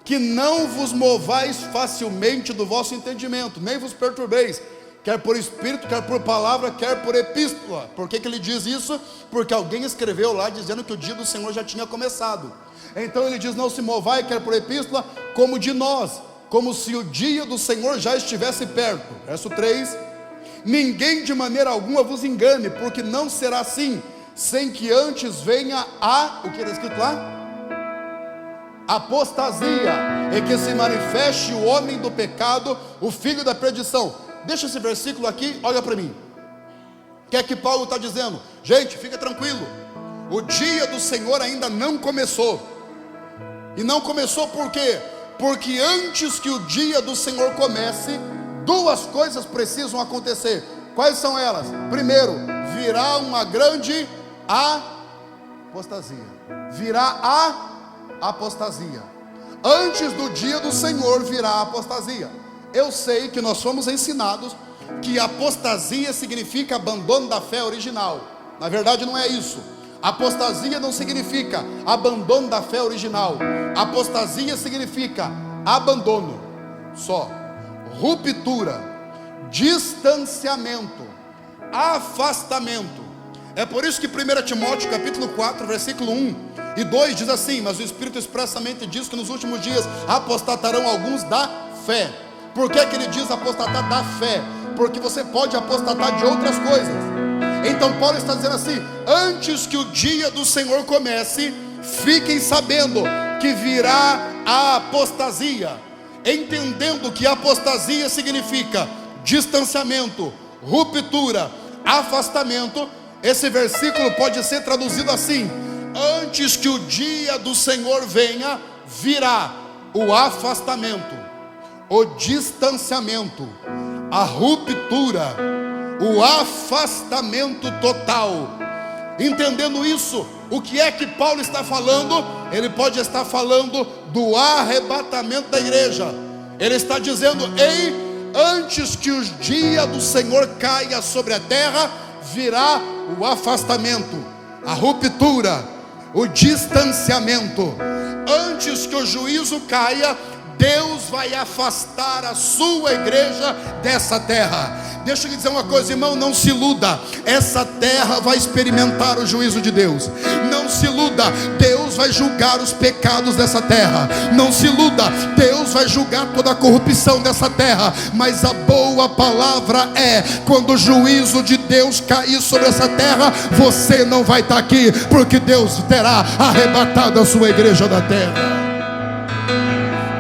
que não vos movais facilmente do vosso entendimento, nem vos perturbeis, quer por espírito, quer por palavra, quer por epístola. Por que ele diz isso? Porque alguém escreveu lá dizendo que o dia do Senhor já tinha começado. Então ele diz: não se movai, quer por epístola, como de nós, como se o dia do Senhor já estivesse perto. Verso 3: ninguém de maneira alguma vos engane, porque não será assim, sem que antes venha o que está escrito lá? Apostasia, e que se manifeste o homem do pecado, o filho da perdição. Deixa esse versículo aqui, olha para mim. O que é que Paulo está dizendo? Gente, fica tranquilo, o dia do Senhor ainda não começou. E não começou por quê? Porque antes que o dia do Senhor comece, duas coisas precisam acontecer. Quais são elas? Primeiro, virá uma grande apostasia. Virá a apostasia. Antes do dia do Senhor virá a apostasia. Eu sei que nós fomos ensinados que apostasia significa abandono da fé original. Na verdade não é isso. Apostasia não significa abandono da fé original. Apostasia significa abandono só, ruptura, distanciamento, afastamento. É por isso que 1 Timóteo capítulo 4, versículo 1 e 2 diz assim: mas o Espírito expressamente diz que nos últimos dias apostatarão alguns da fé. Por que ele diz apostatar da fé? Porque você pode apostatar de outras coisas. Então Paulo está dizendo assim: antes que o dia do Senhor comece, fiquem sabendo que virá a apostasia. Entendendo que apostasia significa distanciamento, ruptura, afastamento, esse versículo pode ser traduzido assim: antes que o dia do Senhor venha, virá o afastamento, o distanciamento, a ruptura, o afastamento total. Entendendo isso, o que é que Paulo está falando? Ele pode estar falando do arrebatamento da igreja. Ele está dizendo: ei, antes que o dia do Senhor caia sobre a terra, virá o afastamento, a ruptura, o distanciamento. Antes que o juízo caia, Deus vai afastar a sua igreja dessa terra. Deixa eu lhe dizer uma coisa, irmão, não se iluda. Essa terra vai experimentar o juízo de Deus. Não se iluda, Deus vai julgar os pecados dessa terra. Não se iluda, Deus vai julgar toda a corrupção dessa terra. Mas a boa palavra é: quando o juízo de Deus cair sobre essa terra, você não vai estar aqui, porque Deus terá arrebatado a sua igreja da terra.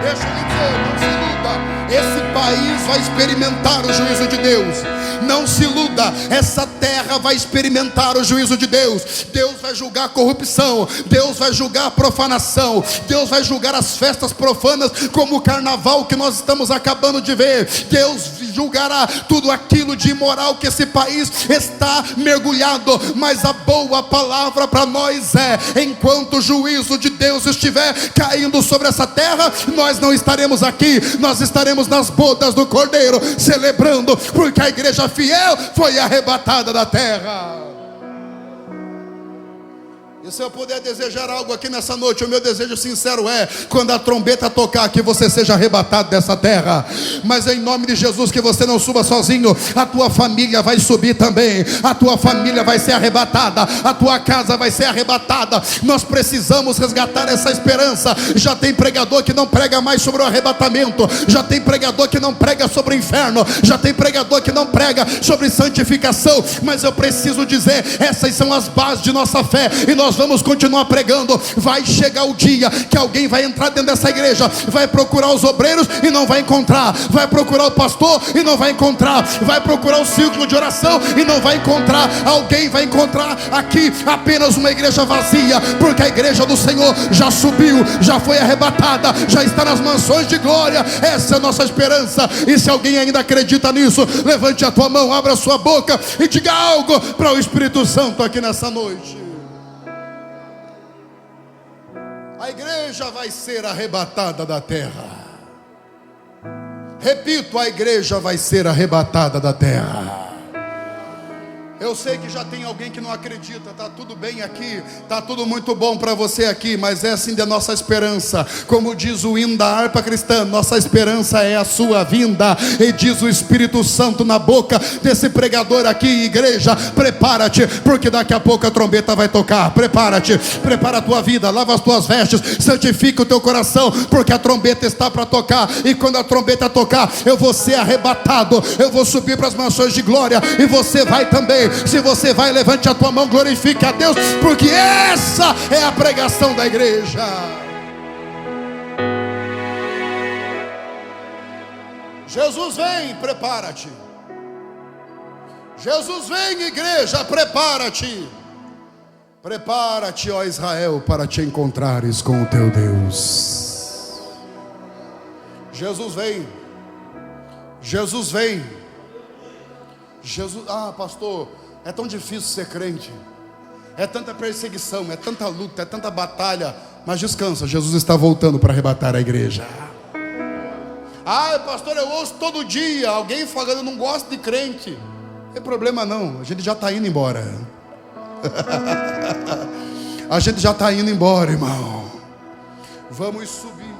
Deixa eu lhe dizer, não se iluda, esse país vai experimentar o juízo de Deus. Não se iluda, essa terra vai experimentar o juízo de Deus. Deus vai julgar a corrupção, Deus vai julgar a profanação, Deus vai julgar as festas profanas, como o carnaval que nós estamos acabando de ver. Deus julgará tudo aquilo de imoral que esse país está mergulhado. Mas a boa palavra para nós é: enquanto o juízo de Deus estiver caindo sobre essa terra, nós não estaremos aqui, nós estaremos nas bodas do Cordeiro, celebrando, porque a igreja fiel foi arrebatada da terra. E se eu puder desejar algo aqui nessa noite, o meu desejo sincero é: quando a trombeta tocar, que você seja arrebatado dessa terra. Mas em nome de Jesus, que você não suba sozinho, a tua família vai subir também, a tua família vai ser arrebatada, a tua casa vai ser arrebatada. Nós precisamos resgatar essa esperança. Já tem pregador que não prega mais sobre o arrebatamento, já tem pregador que não prega sobre o inferno, já tem pregador que não prega sobre santificação. Mas eu preciso dizer, essas são as bases de nossa fé, e nós vamos continuar pregando. Vai chegar o dia que alguém vai entrar dentro dessa igreja, vai procurar os obreiros e não vai encontrar, vai procurar o pastor e não vai encontrar, vai procurar o círculo de oração e não vai encontrar. Alguém vai encontrar aqui apenas uma igreja vazia, porque a igreja do Senhor já subiu, já foi arrebatada, já está nas mansões de glória. Essa é a nossa esperança. E se alguém ainda acredita nisso, levante a tua mão, abra a sua boca e diga algo para o Espírito Santo aqui nessa noite. A igreja vai ser arrebatada da terra. Repito, a igreja vai ser arrebatada da terra. Eu sei que já tem alguém que não acredita. Está tudo bem aqui, está tudo muito bom para você aqui, mas é assim da nossa esperança. Como diz o hino da harpa cristã, nossa esperança é a sua vinda. E diz o Espírito Santo na boca desse pregador aqui: igreja, prepara-te, porque daqui a pouco a trombeta vai tocar. Prepara-te, prepara a tua vida, lava as tuas vestes, santifica o teu coração, porque a trombeta está para tocar. E quando a trombeta tocar, eu vou ser arrebatado, eu vou subir para as mansões de glória, e você vai também. Se você vai, levante a tua mão, glorifique a Deus, porque essa é a pregação da igreja. Jesus vem, prepara-te. Jesus vem, igreja, prepara-te. Prepara-te, ó Israel, para te encontrares com o teu Deus. Jesus vem. Jesus vem. Jesus, pastor, é tão difícil ser crente, é tanta perseguição, é tanta luta, é tanta batalha. Mas descansa, Jesus está voltando para arrebatar a igreja. Pastor, eu ouço todo dia alguém falando: eu não gosto de crente. Não tem problema não, a gente já está indo embora. A gente já está indo embora, irmão. Vamos subir,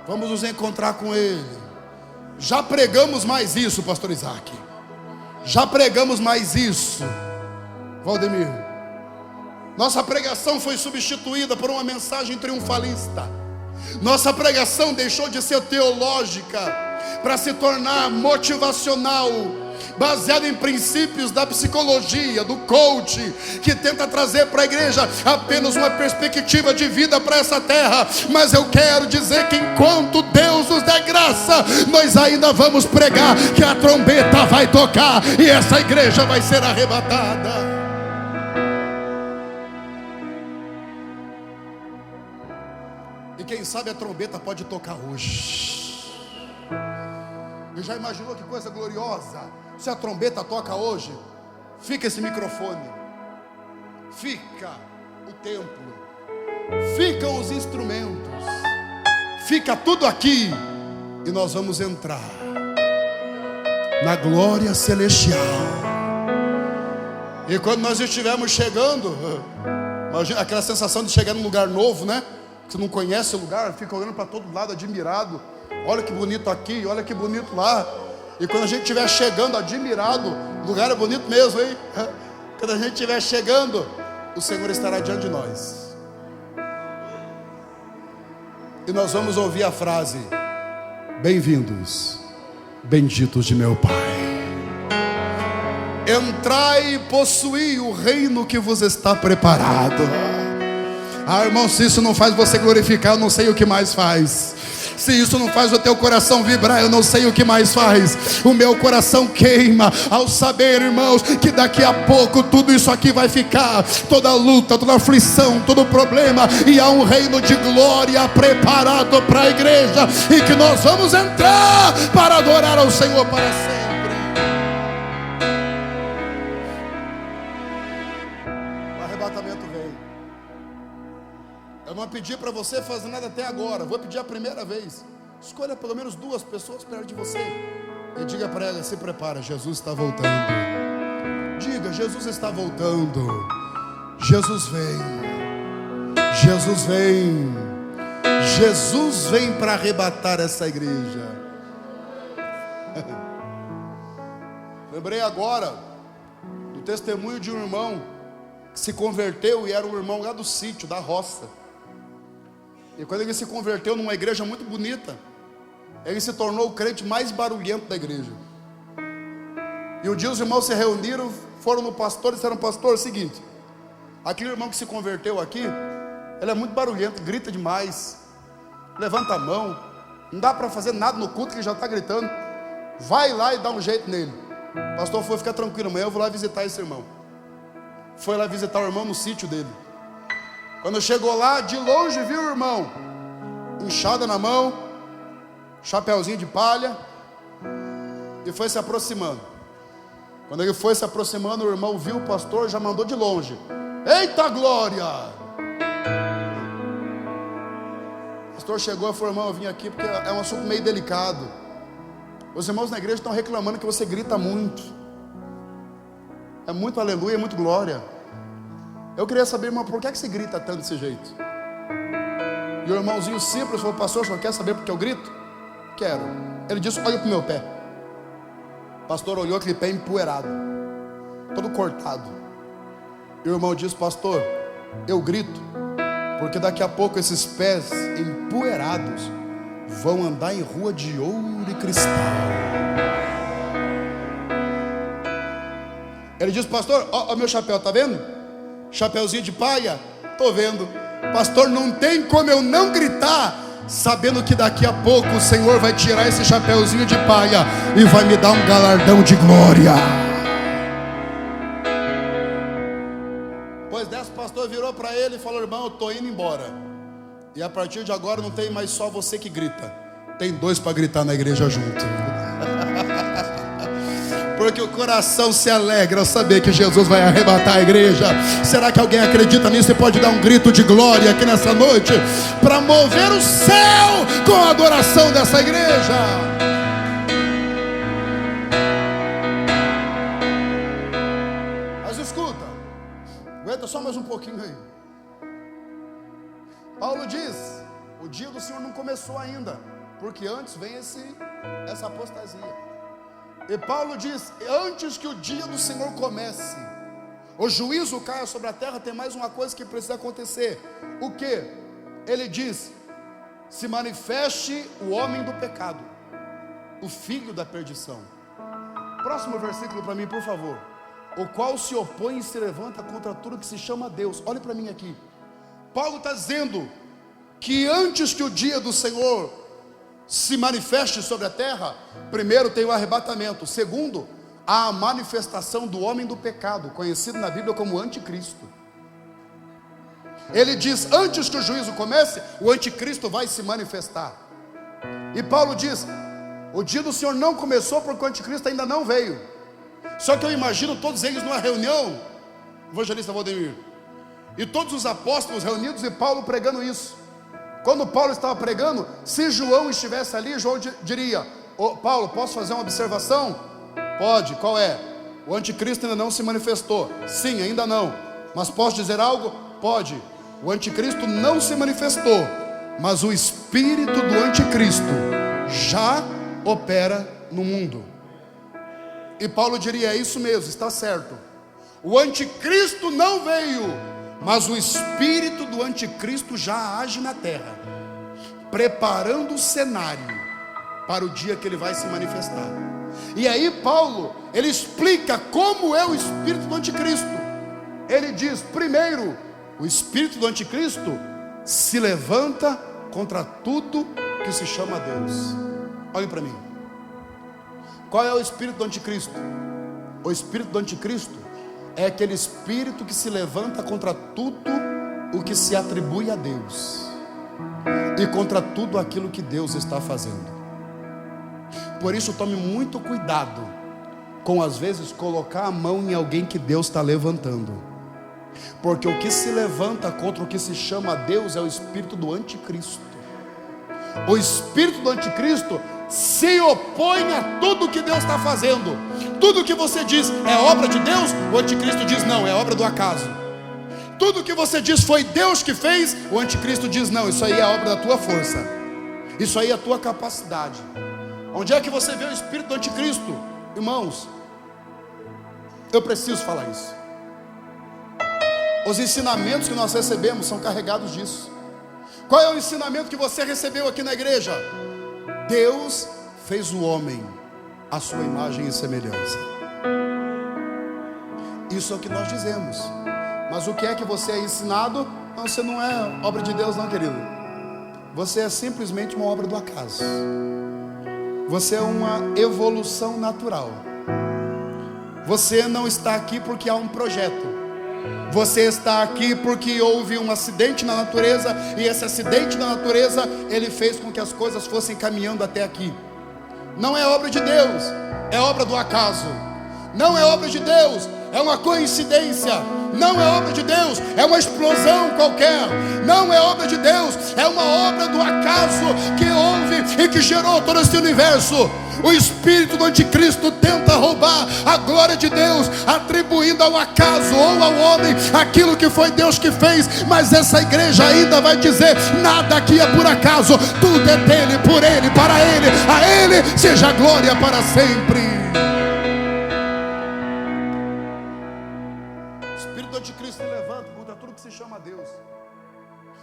vamos nos encontrar com Ele. Já pregamos mais isso, pastor Isaac. Já pregamos mais isso, Valdemir. Nossa pregação foi substituída por uma mensagem triunfalista. Nossa pregação deixou de ser teológica para se tornar motivacional, baseado em princípios da psicologia, do coach, que tenta trazer para a igreja apenas uma perspectiva de vida para essa terra. Mas eu quero dizer que enquanto Deus nos der graça, nós ainda vamos pregar que a trombeta vai tocar e essa igreja vai ser arrebatada. E quem sabe a trombeta pode tocar hoje. E já imaginou que coisa gloriosa? Se a trombeta toca hoje, fica esse microfone, fica o templo, ficam os instrumentos, fica tudo aqui, e nós vamos entrar na glória celestial. E quando nós estivermos chegando, imagina aquela sensação de chegar num lugar novo, né? Você não conhece o lugar, fica olhando para todo lado admirado. Olha que bonito aqui, olha que bonito lá. E quando a gente estiver chegando admirado, o lugar é bonito mesmo, hein? Quando a gente estiver chegando, o Senhor estará diante de nós. E nós vamos ouvir a frase: bem-vindos, benditos de meu Pai. Entrai e possuí o reino que vos está preparado. Irmão, se isso não faz você glorificar, eu não sei o que mais faz. Se isso não faz o teu coração vibrar, eu não sei o que mais faz. O meu coração queima ao saber, irmãos, que daqui a pouco tudo isso aqui vai ficar, toda luta, toda aflição, todo problema, e há um reino de glória preparado para a igreja, e que nós vamos entrar para adorar ao Senhor para sempre. O arrebatamento vem. Eu não pedi para você fazer nada até agora, vou pedir a primeira vez. Escolha pelo menos 2 pessoas perto de você e diga para elas: se prepara, Jesus está voltando. Diga: Jesus está voltando. Jesus vem. Jesus vem. Jesus vem para arrebatar essa igreja. Lembrei agora do testemunho de um irmão que se converteu, e era um irmão lá do sítio, da roça. E quando ele se converteu numa igreja muito bonita, ele se tornou o crente mais barulhento da igreja. E um dia os irmãos se reuniram, foram no pastor e disseram: pastor, é o seguinte, aquele irmão que se converteu aqui, ele é muito barulhento, grita demais, levanta a mão, não dá para fazer nada no culto que ele já está gritando. Vai lá e dá um jeito nele. O pastor foi: ficar tranquilo, amanhã eu vou lá visitar esse irmão. Foi lá visitar o irmão no sítio dele. Quando chegou lá, de longe viu o irmão, enxada na mão, chapeuzinho de palha, e foi se aproximando. Quando ele foi se aproximando, o irmão viu o pastor, já mandou de longe: eita glória! O pastor chegou e falou: irmão, eu vim aqui porque é um assunto meio delicado. Os irmãos na igreja estão reclamando que você grita muito. É muito aleluia, é muito glória. Eu queria saber, irmão, por que você grita tanto desse jeito? E o irmãozinho simples falou: pastor, o senhor quer saber por que eu grito? Quero. Ele disse: olha para o meu pé. O pastor olhou aquele pé empoeirado, todo cortado. E o irmão disse: pastor, eu grito porque daqui a pouco esses pés empoeirados vão andar em rua de ouro e cristal. Ele disse: pastor, ó meu chapéu, tá vendo? Chapéuzinho de paia, tô vendo. Pastor, não tem como eu não gritar, sabendo que daqui a pouco o Senhor vai tirar esse chapéuzinho de paia e vai me dar um galardão de glória. Pois dessa, o pastor virou para ele e falou: irmão, eu tô indo embora. E a partir de agora não tem mais só você que grita, tem dois para gritar na igreja junto. Porque o coração se alegra ao saber que Jesus vai arrebatar a igreja. Será que alguém acredita nisso e pode dar um grito de glória aqui nessa noite, para mover o céu com a adoração dessa igreja? Mas escuta, aguenta só mais um pouquinho aí. Paulo diz: o dia do Senhor não começou ainda, porque antes vem essa apostasia. E Paulo diz: antes que o dia do Senhor comece, o juízo caia sobre a terra, tem mais uma coisa que precisa acontecer. O que? Ele diz: se manifeste o homem do pecado, o filho da perdição. Próximo versículo para mim, por favor. O qual se opõe e se levanta contra tudo que se chama Deus. Olhe para mim aqui. Paulo está dizendo que antes que o dia do Senhor se manifeste sobre a terra, primeiro tem o arrebatamento, segundo, a manifestação do homem do pecado, conhecido na Bíblia como anticristo. Ele diz: antes que o juízo comece, o anticristo vai se manifestar. E Paulo diz: o dia do Senhor não começou porque o anticristo ainda não veio. Só que eu imagino todos eles numa reunião, evangelista Valdemir, e todos os apóstolos reunidos e Paulo pregando isso. Quando Paulo estava pregando, se João estivesse ali, João diria: Paulo, posso fazer uma observação? Pode, qual é? O anticristo ainda não se manifestou. Sim, ainda não. Mas posso dizer algo? Pode. O anticristo não se manifestou, mas o espírito do anticristo já opera no mundo. E Paulo diria: é isso mesmo, está certo. O anticristo não veio, mas o espírito do anticristo já age na terra, preparando o cenário para o dia que ele vai se manifestar. E aí Paulo, ele explica como é o espírito do anticristo. Ele diz: primeiro, o espírito do anticristo se levanta contra tudo que se chama Deus. Olhem para mim. Qual é o espírito do anticristo? O espírito do anticristo é aquele espírito que se levanta contra tudo o que se atribui a Deus e contra tudo aquilo que Deus está fazendo. Por isso tome muito cuidado com às vezes colocar a mão em alguém que Deus está levantando, porque o que se levanta contra o que se chama Deus é o espírito do anticristo. O espírito do anticristo se opõe a tudo que Deus está fazendo. Tudo que você diz é obra de Deus, o anticristo diz: não, é obra do acaso. Tudo que você diz foi Deus que fez, o anticristo diz: não, isso aí é obra da tua força, isso aí é a tua capacidade. Onde é que você vê o espírito do anticristo? Irmãos, eu preciso falar isso. Os ensinamentos que nós recebemos são carregados disso. Qual é o ensinamento que você recebeu aqui na igreja? Deus fez o homem à sua imagem e semelhança. Isso é o que nós dizemos. Mas o que é que você é ensinado? Não, você não é obra de Deus não, querido. Você é simplesmente uma obra do acaso. Você é uma evolução natural. Você não está aqui porque há um projeto. Você está aqui porque houve um acidente na natureza, e esse acidente na natureza, ele fez com que as coisas fossem caminhando até aqui. Não é obra de Deus, é obra do acaso. Não é obra de Deus, é uma coincidência. Não é obra de Deus, é uma explosão qualquer. Não é obra de Deus, é uma obra do acaso que houve e que gerou todo esse universo. O espírito do anticristo tenta roubar a glória de Deus, atribuindo ao acaso ou ao homem aquilo que foi Deus que fez. Mas essa igreja ainda vai dizer: nada aqui é por acaso, tudo é dele, por ele, para ele, a ele seja a glória para sempre. O espírito do anticristo se levanta contra tudo que se chama Deus.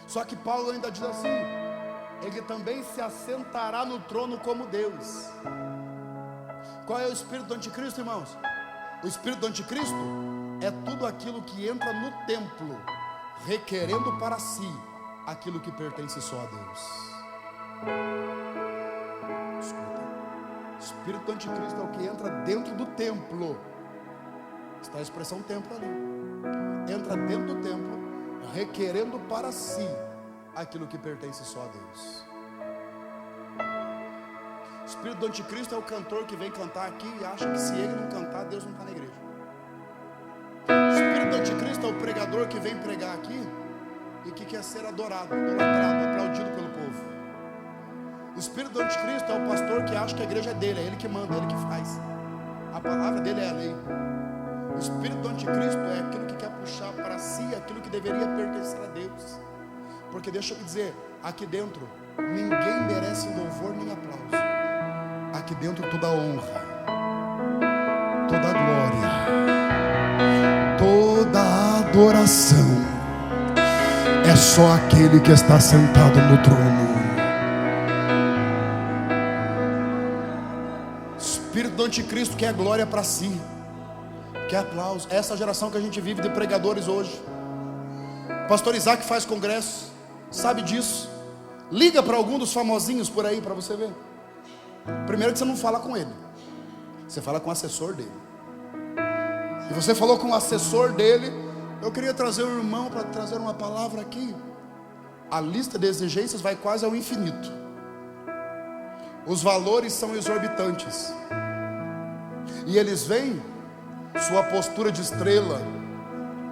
Só que Paulo ainda diz assim: ele também se assentará no trono como Deus. Qual é o espírito do anticristo, irmãos? O espírito do anticristo é tudo aquilo que entra no templo, requerendo para si aquilo que pertence só a Deus. Escuta, o espírito do anticristo é o que entra dentro do templo. Está a expressão templo ali. Entra dentro do templo, requerendo para si aquilo que pertence só a Deus. O espírito do anticristo é o cantor que vem cantar aqui e acha que se ele não cantar, Deus não está na igreja. O espírito do anticristo é o pregador que vem pregar aqui e que quer ser adorado, idolatrado, aplaudido pelo povo. O espírito do anticristo é o pastor que acha que a igreja é dele, é ele que manda, é ele que faz. A palavra dele é a lei. O espírito do anticristo é aquilo que quer puxar para si aquilo que deveria pertencer a Deus. Porque deixa eu te dizer, aqui dentro ninguém merece louvor nem aplauso. Aqui dentro toda honra, toda glória, toda adoração é só aquele que está sentado no trono. O espírito do anticristo quer glória para si, quer aplauso. Essa geração que a gente vive de pregadores hoje. Pastor Isaac faz congresso, sabe disso. Liga para algum dos famosinhos por aí para você ver. Primeiro que você não fala com ele, você fala com o assessor dele. E você falou com o assessor dele: eu queria trazer um irmão para trazer uma palavra aqui. A lista de exigências vai quase ao infinito. Os valores são exorbitantes. E eles veem sua postura de estrela,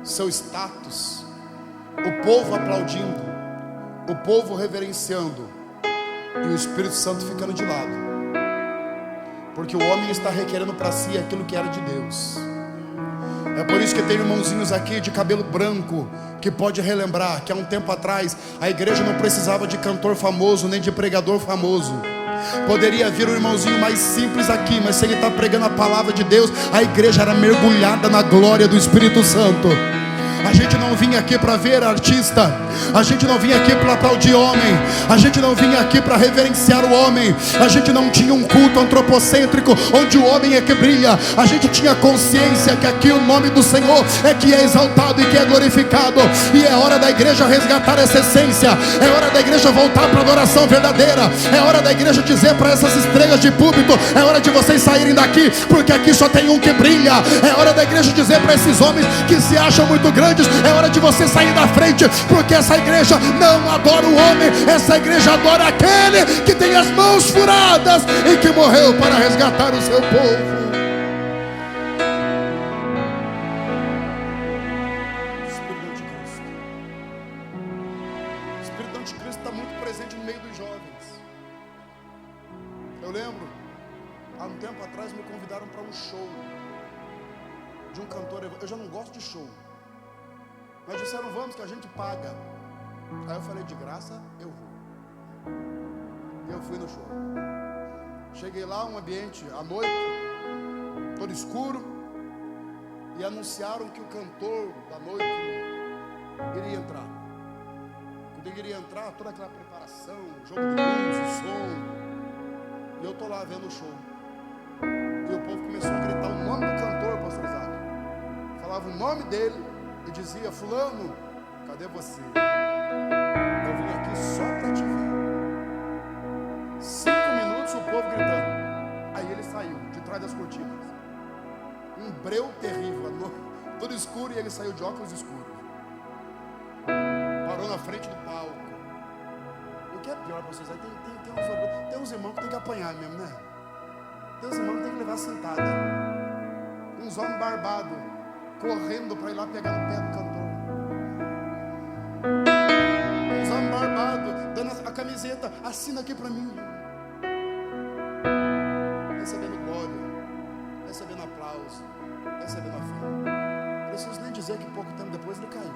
seu status, o povo aplaudindo, o povo reverenciando, e o Espírito Santo ficando de lado. Porque o homem está requerendo para si aquilo que era de Deus. É por isso que tem irmãozinhos aqui de cabelo branco que pode relembrar que há um tempo atrás a igreja não precisava de cantor famoso nem de pregador famoso. Poderia vir um irmãozinho mais simples aqui, mas se ele está pregando a palavra de Deus, a igreja era mergulhada na glória do Espírito Santo. A gente não vinha aqui para ver artista, a gente não vinha aqui para aplaudir homem, a gente não vinha aqui para reverenciar o homem, a gente não tinha um culto antropocêntrico onde o homem é que brilha. A gente tinha consciência que aqui o nome do Senhor é que é exaltado e que é glorificado. E é hora da igreja resgatar essa essência, é hora da igreja voltar para a adoração verdadeira, é hora da igreja dizer para essas estrelas de púlpito: é hora de vocês saírem daqui, porque aqui só tem um que brilha. É hora da igreja dizer para esses homens que se acham muito grandes: é hora de você sair da frente, porque essa igreja não adora o homem, essa igreja adora aquele que tem as mãos furadas e que morreu para resgatar o seu povo. Espírito do anticristo. O espírito do anticristo está muito presente no meio dos jovens. Eu lembro, há um tempo atrás me convidaram para um show de um cantor. Eu já não gosto de show, mas disseram: vamos que a gente paga. Aí eu falei: de graça eu vou. Eu fui no show. Cheguei lá, um ambiente à noite, todo escuro, e anunciaram que o cantor da noite iria entrar. Quando ele iria entrar, toda aquela preparação, jogo de luz, o som, e eu tô lá vendo o show. E o povo começou a gritar o nome do cantor, pastor Isaac. Falava o nome dele e dizia: fulano, cadê você? Eu vim aqui só para te ver. 5 minutos o povo gritando. Aí ele saiu de trás das cortinas. Um breu terrível, tudo escuro, e ele saiu de óculos escuros. Parou na frente do palco. O que é pior para vocês? Tem uns irmãos que tem que apanhar mesmo, né? Tem uns irmãos que tem que levar sentada. Uns homens barbados correndo para ir lá pegar no pé do cantor. Uns homens barbados dando a camiseta: assina aqui para mim. dizer que pouco tempo depois ele caiu.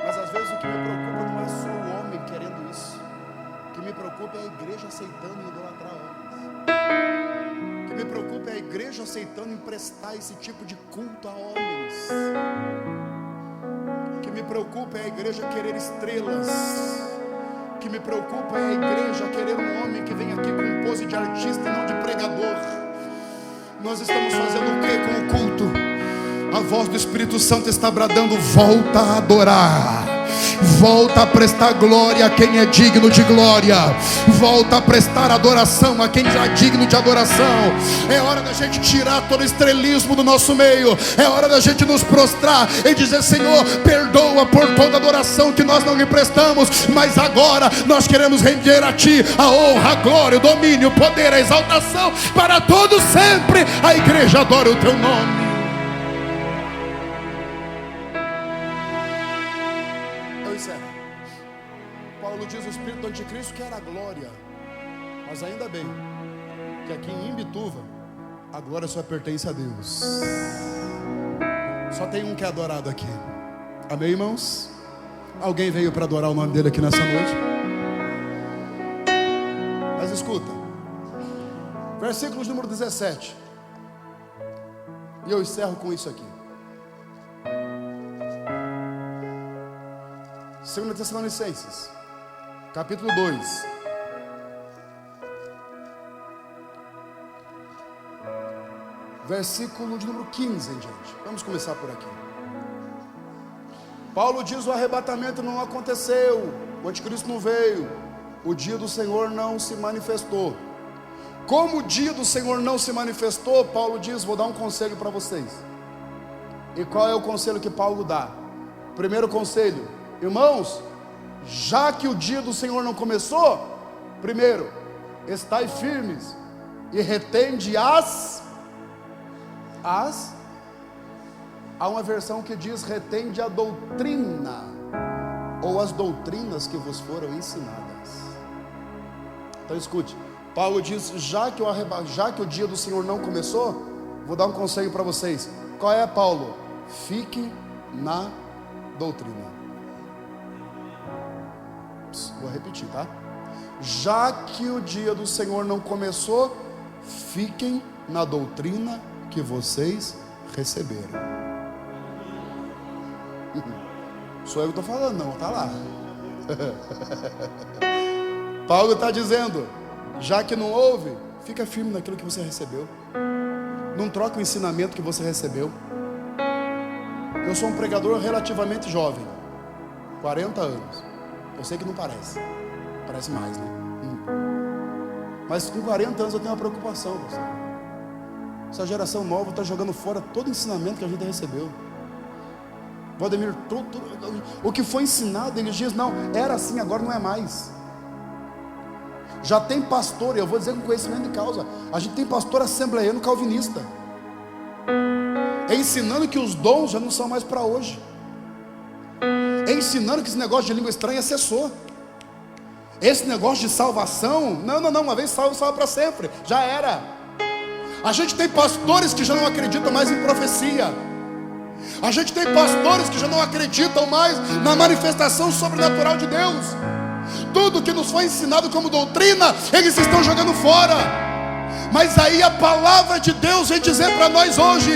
Mas às vezes o que me preocupa não é só o homem querendo isso. O que me preocupa é a igreja aceitando idolatrar homens. O que me preocupa é a igreja aceitando emprestar esse tipo de culto a homens. O que me preocupa é a igreja querer estrelas. O que me preocupa é a igreja querer um homem que vem aqui com pose de artista e não de pregador. Nós estamos fazendo o que com o culto? A voz do Espírito Santo está bradando: volta a adorar, volta a prestar glória a quem é digno de glória, volta a prestar adoração a quem já é digno de adoração. É hora da gente tirar todo o estrelismo do nosso meio. É hora da gente nos prostrar e dizer: Senhor, perdoa por toda adoração que nós não lhe prestamos, mas agora nós queremos render a Ti a honra, a glória, o domínio, o poder, a exaltação para todos sempre. A igreja adora o Teu nome. Paulo diz: o espírito do anticristo quer a glória, mas ainda bem que aqui em Imbituva a glória só pertence a Deus. Só tem um que é adorado aqui. Amém, irmãos? Alguém veio para adorar o nome dele aqui nessa noite? Mas escuta, versículo de número 17, e eu encerro com isso aqui. 2 Tessalonicenses, capítulo 2, versículo de número 15 em diante. Vamos começar por aqui. Paulo diz: o arrebatamento não aconteceu, o anticristo não veio, o dia do Senhor não se manifestou. Como o dia do Senhor não se manifestou, Paulo diz: vou dar um conselho para vocês. E qual é o conselho que Paulo dá? Primeiro conselho: irmãos, já que o dia do Senhor não começou, primeiro, estai firmes e retende há uma versão que diz: retende a doutrina, ou as doutrinas que vos foram ensinadas. Então escute, Paulo diz: já que o dia do Senhor não começou, vou dar um conselho para vocês. Qual é, Paulo? Fique na doutrina. Vou repetir, tá? Já que o dia do Senhor não começou, fiquem na doutrina que vocês receberam. Sou eu que estou falando, não, tá lá. Paulo está dizendo: já que não houve, fica firme naquilo que você recebeu. Não troca o ensinamento que você recebeu. Eu sou um pregador relativamente jovem, 40 anos. Eu sei que não parece, parece mais, né? Mas com 40 anos eu tenho uma preocupação, pessoal. Essa geração nova está jogando fora todo o ensinamento que a gente recebeu. Valdemir, o que foi ensinado, eles dizem: não, era assim, agora não é mais. Já tem pastor, eu vou dizer com conhecimento de causa, a gente tem pastor assembleiano calvinista, ensinando que os dons já não são mais para hoje, ensinando que esse negócio de língua estranha cessou. Esse negócio de salvação, não, uma vez salvo para sempre, já era. A gente tem pastores que já não acreditam mais em profecia. A gente tem pastores que já não acreditam mais na manifestação sobrenatural de Deus. Tudo que nos foi ensinado como doutrina, eles estão jogando fora. Mas aí a palavra de Deus vem dizer para nós hoje: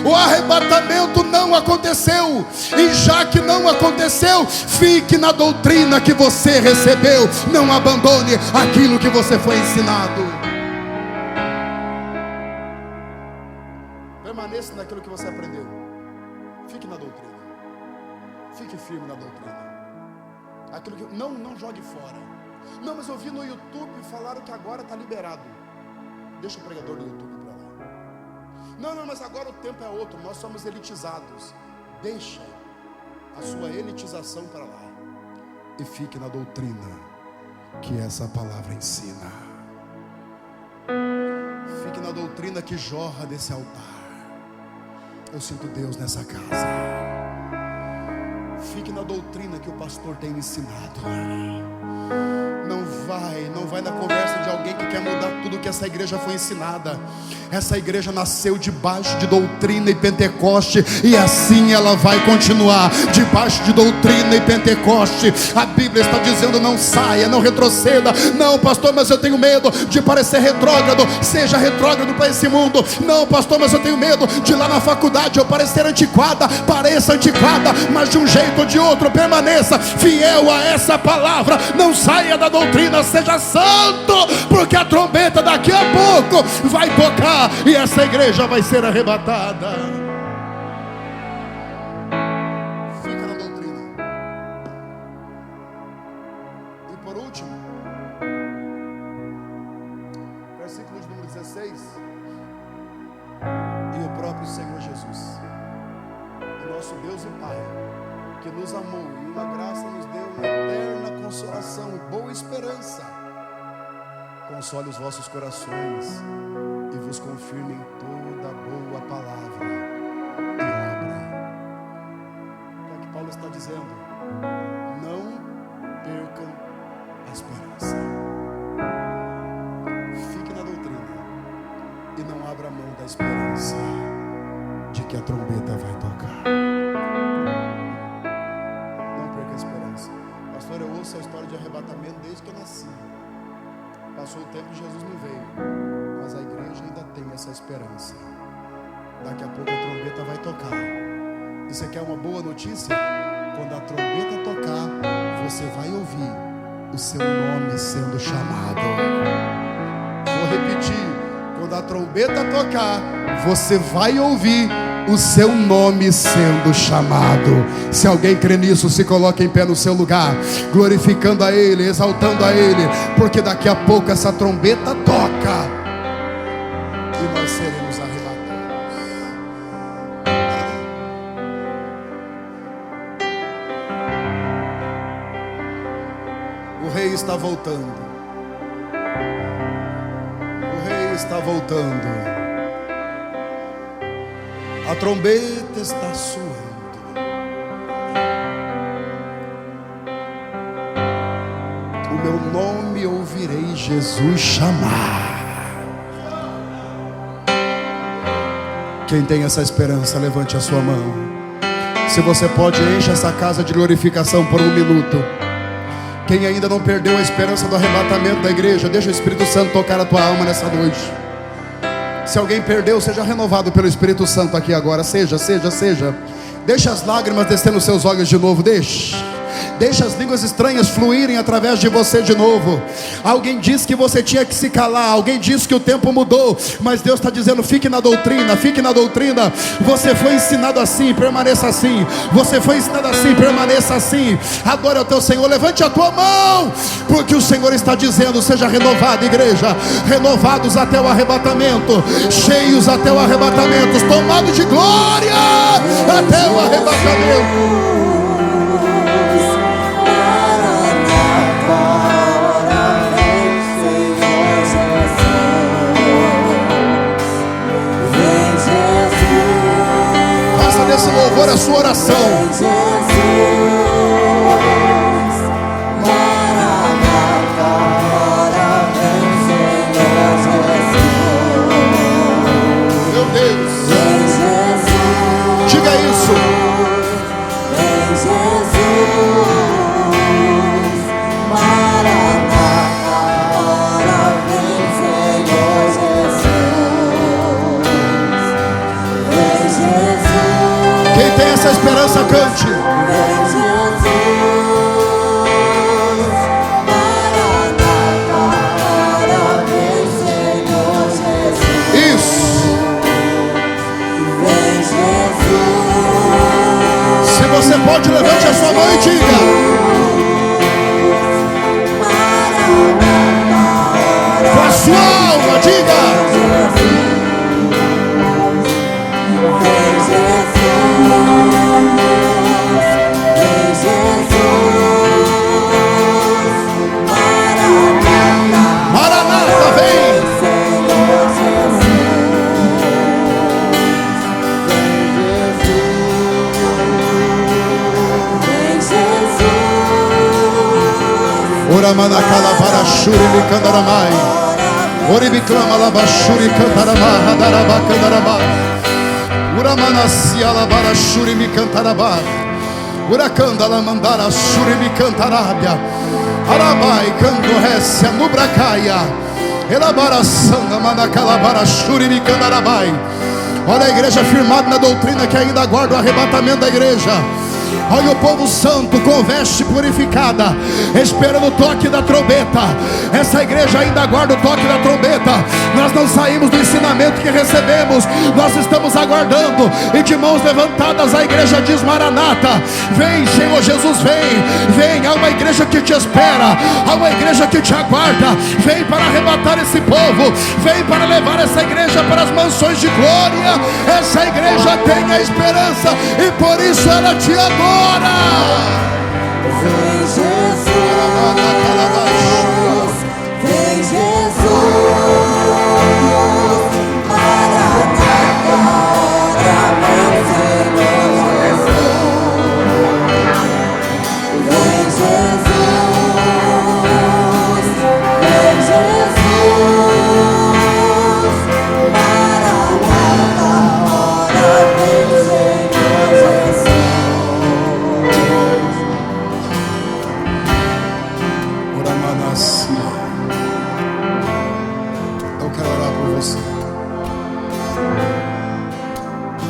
o arrebatamento não aconteceu, e já que não aconteceu, fique na doutrina que você recebeu. Não abandone aquilo que você foi ensinado. Permaneça naquilo que você aprendeu. Fique na doutrina. Fique firme na doutrina. Aquilo que não jogue fora. Não, mas eu vi no YouTube e falaram que agora está liberado. Deixa o pregador do YouTube para lá. Não, mas agora o tempo é outro. Nós somos elitizados. Deixa a sua elitização para lá e fique na doutrina que essa palavra ensina. Fique na doutrina que jorra desse altar. Eu sinto Deus nessa casa. Fique na doutrina que o pastor tem ensinado. Não vai na conversa de alguém que quer mudar tudo que essa igreja foi ensinada. Essa igreja nasceu debaixo de doutrina e Pentecoste, e assim ela vai continuar, debaixo de doutrina e Pentecoste. A Bíblia está dizendo: não saia, não retroceda. Não, pastor, mas eu tenho medo de parecer retrógrado. Seja retrógrado para esse mundo. Não, pastor, mas eu tenho medo de lá na faculdade eu parecer antiquada. Pareça antiquada, mas de um jeito ou de outro permaneça fiel a essa palavra. Não saia da doutrina, seja santo, porque a trombeta daqui a pouco vai tocar e essa igreja vai ser arrebatada. Fica na doutrina. E por último, versículo de número 16. E o próprio Senhor Jesus, o nosso Deus e Pai, que nos amou e uma graça nos deu uma eterna consolação e boa esperança, console os vossos corações e vos confirme em toda boa palavra e obra. O que é que Paulo está dizendo? Não percam a esperança. Fique na doutrina e não abra mão da esperança de que a trombeta vai tocar. Não perca a esperança. Pastor, eu ouço a história de arrebatamento desde que eu nasci. Passou o tempo e Jesus não veio, mas a igreja ainda tem essa esperança. Daqui a pouco a trombeta vai tocar. E você quer uma boa notícia? Quando a trombeta tocar, você vai ouvir o seu nome sendo chamado. Vou repetir: quando a trombeta tocar, você vai ouvir o seu nome sendo chamado. Se alguém crê nisso, se coloque em pé no seu lugar, glorificando a Ele, exaltando a Ele, porque daqui a pouco essa trombeta toca e nós seremos arrebatados. O rei está voltando. O rei está voltando. A trombeta está soando. O meu nome ouvirei Jesus chamar. Quem tem essa esperança, levante a sua mão. Se você pode, enche essa casa de glorificação por um minuto. Quem ainda não perdeu a esperança do arrebatamento da igreja, deixa o Espírito Santo tocar a tua alma nessa noite. Se alguém perdeu, seja renovado pelo Espírito Santo aqui agora. Seja. Deixa as lágrimas descer nos seus olhos de novo. Deixa as línguas estranhas fluírem através de você de novo. Alguém disse que você tinha que se calar. Alguém disse que o tempo mudou. Mas Deus está dizendo: fique na doutrina, fique na doutrina. Você foi ensinado assim, permaneça assim. Você foi ensinado assim, permaneça assim. Adore ao teu Senhor, levante a tua mão, porque o Senhor está dizendo: seja renovado, igreja. Renovados até o arrebatamento, cheios até o arrebatamento, tomados de glória até o arrebatamento. Esse louvor é a sua oração. Meu Deus, diga isso. Quem tem essa esperança, cante. Isso. Se você pode, levante a sua mão e diga: com a sua alma, diga: Uramana calabara shuri me cantaramai. Oribi clama labashuri cantarama hadaraba cantaraba. Uramana sialabara shuri me cantaraba. Uracanda la mandara shuri me cantarabia. Arabai canto récia nubracaia. Elabara sanga manacalabara shuri me cantarabai. Olha a igreja firmada na doutrina que ainda aguarda o arrebatamento da igreja. Olha o povo santo com veste purificada, esperando o toque da trombeta. Essa igreja ainda aguarda o toque da trombeta. Nós não saímos do ensinamento que recebemos, nós estamos aguardando. E de mãos levantadas a igreja diz: Maranata, vem Senhor Jesus, vem, vem. Há uma igreja que te espera, há uma igreja que te aguarda. Vem para arrebatar esse povo, vem para levar essa igreja para as mansões de glória. Essa igreja tem a esperança e por isso ela te adora. Vem Jesus, vem Jesus, Maranata, ora vem Senhor Jesus. Vem Jesus, vem Jesus, Maranata, ora vem Senhor Jesus. Eu quero orar por você.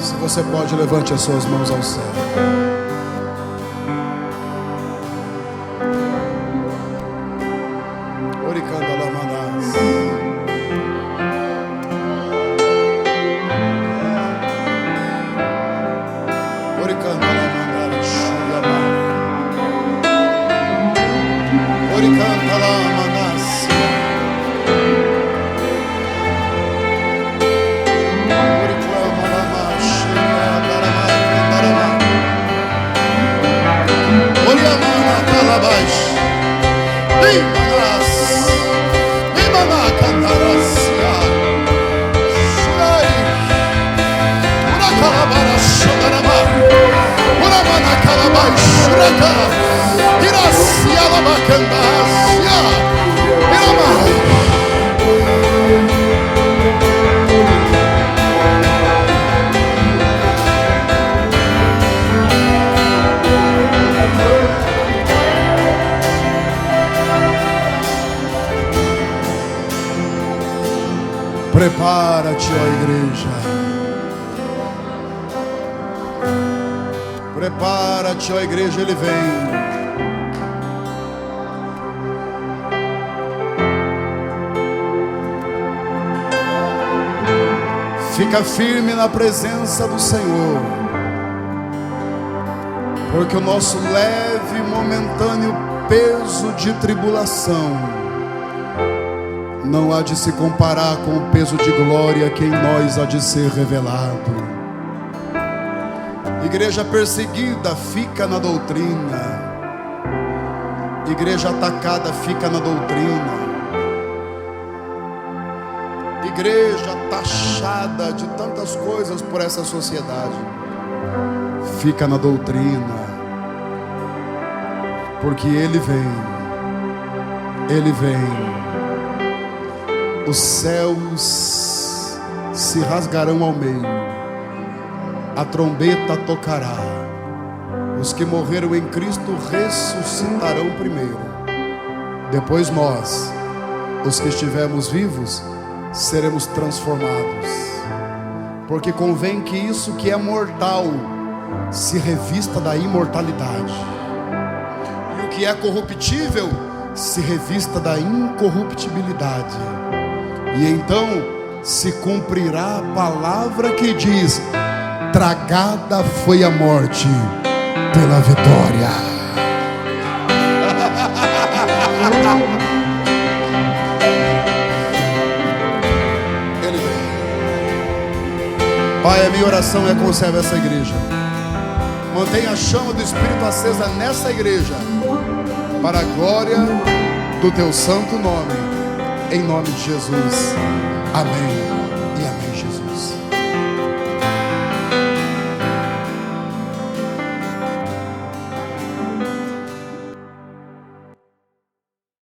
Se você pode, levante as suas mãos ao céu. Oricanda Lamanas. Oricanda Lamanas. Oricanda Lamanas. Oriclama Lamanas. Oriamana Calabas. Limanas. Limana Cantarasia. Surai. Uracalabara Shodaraba. Uramana Calabas. Suraka. Iracia Labacandasia. Irama. Prepara-te, ó igreja. Prepara-te, ó igreja, ele vem. Fica firme na presença do Senhor, porque o nosso leve e momentâneo peso de tribulação não há de se comparar com o peso de glória que em nós há de ser revelado. Igreja perseguida fica na doutrina, igreja atacada fica na doutrina, igreja taxada de tantas coisas por essa sociedade fica na doutrina, porque ele vem, ele vem. Os céus se rasgarão ao meio, a trombeta tocará, os que morreram em Cristo ressuscitarão primeiro, depois nós, os que estivermos vivos, seremos transformados, porque convém que isso que é mortal se revista da imortalidade, e o que é corruptível se revista da incorruptibilidade. E então se cumprirá a palavra que diz: tragada foi a morte pela vitória. Ele vem. Pai, a minha oração é: conserve essa igreja, mantenha a chama do Espírito acesa nessa igreja, para a glória do teu santo nome. Em nome de Jesus, amém e amém, Jesus.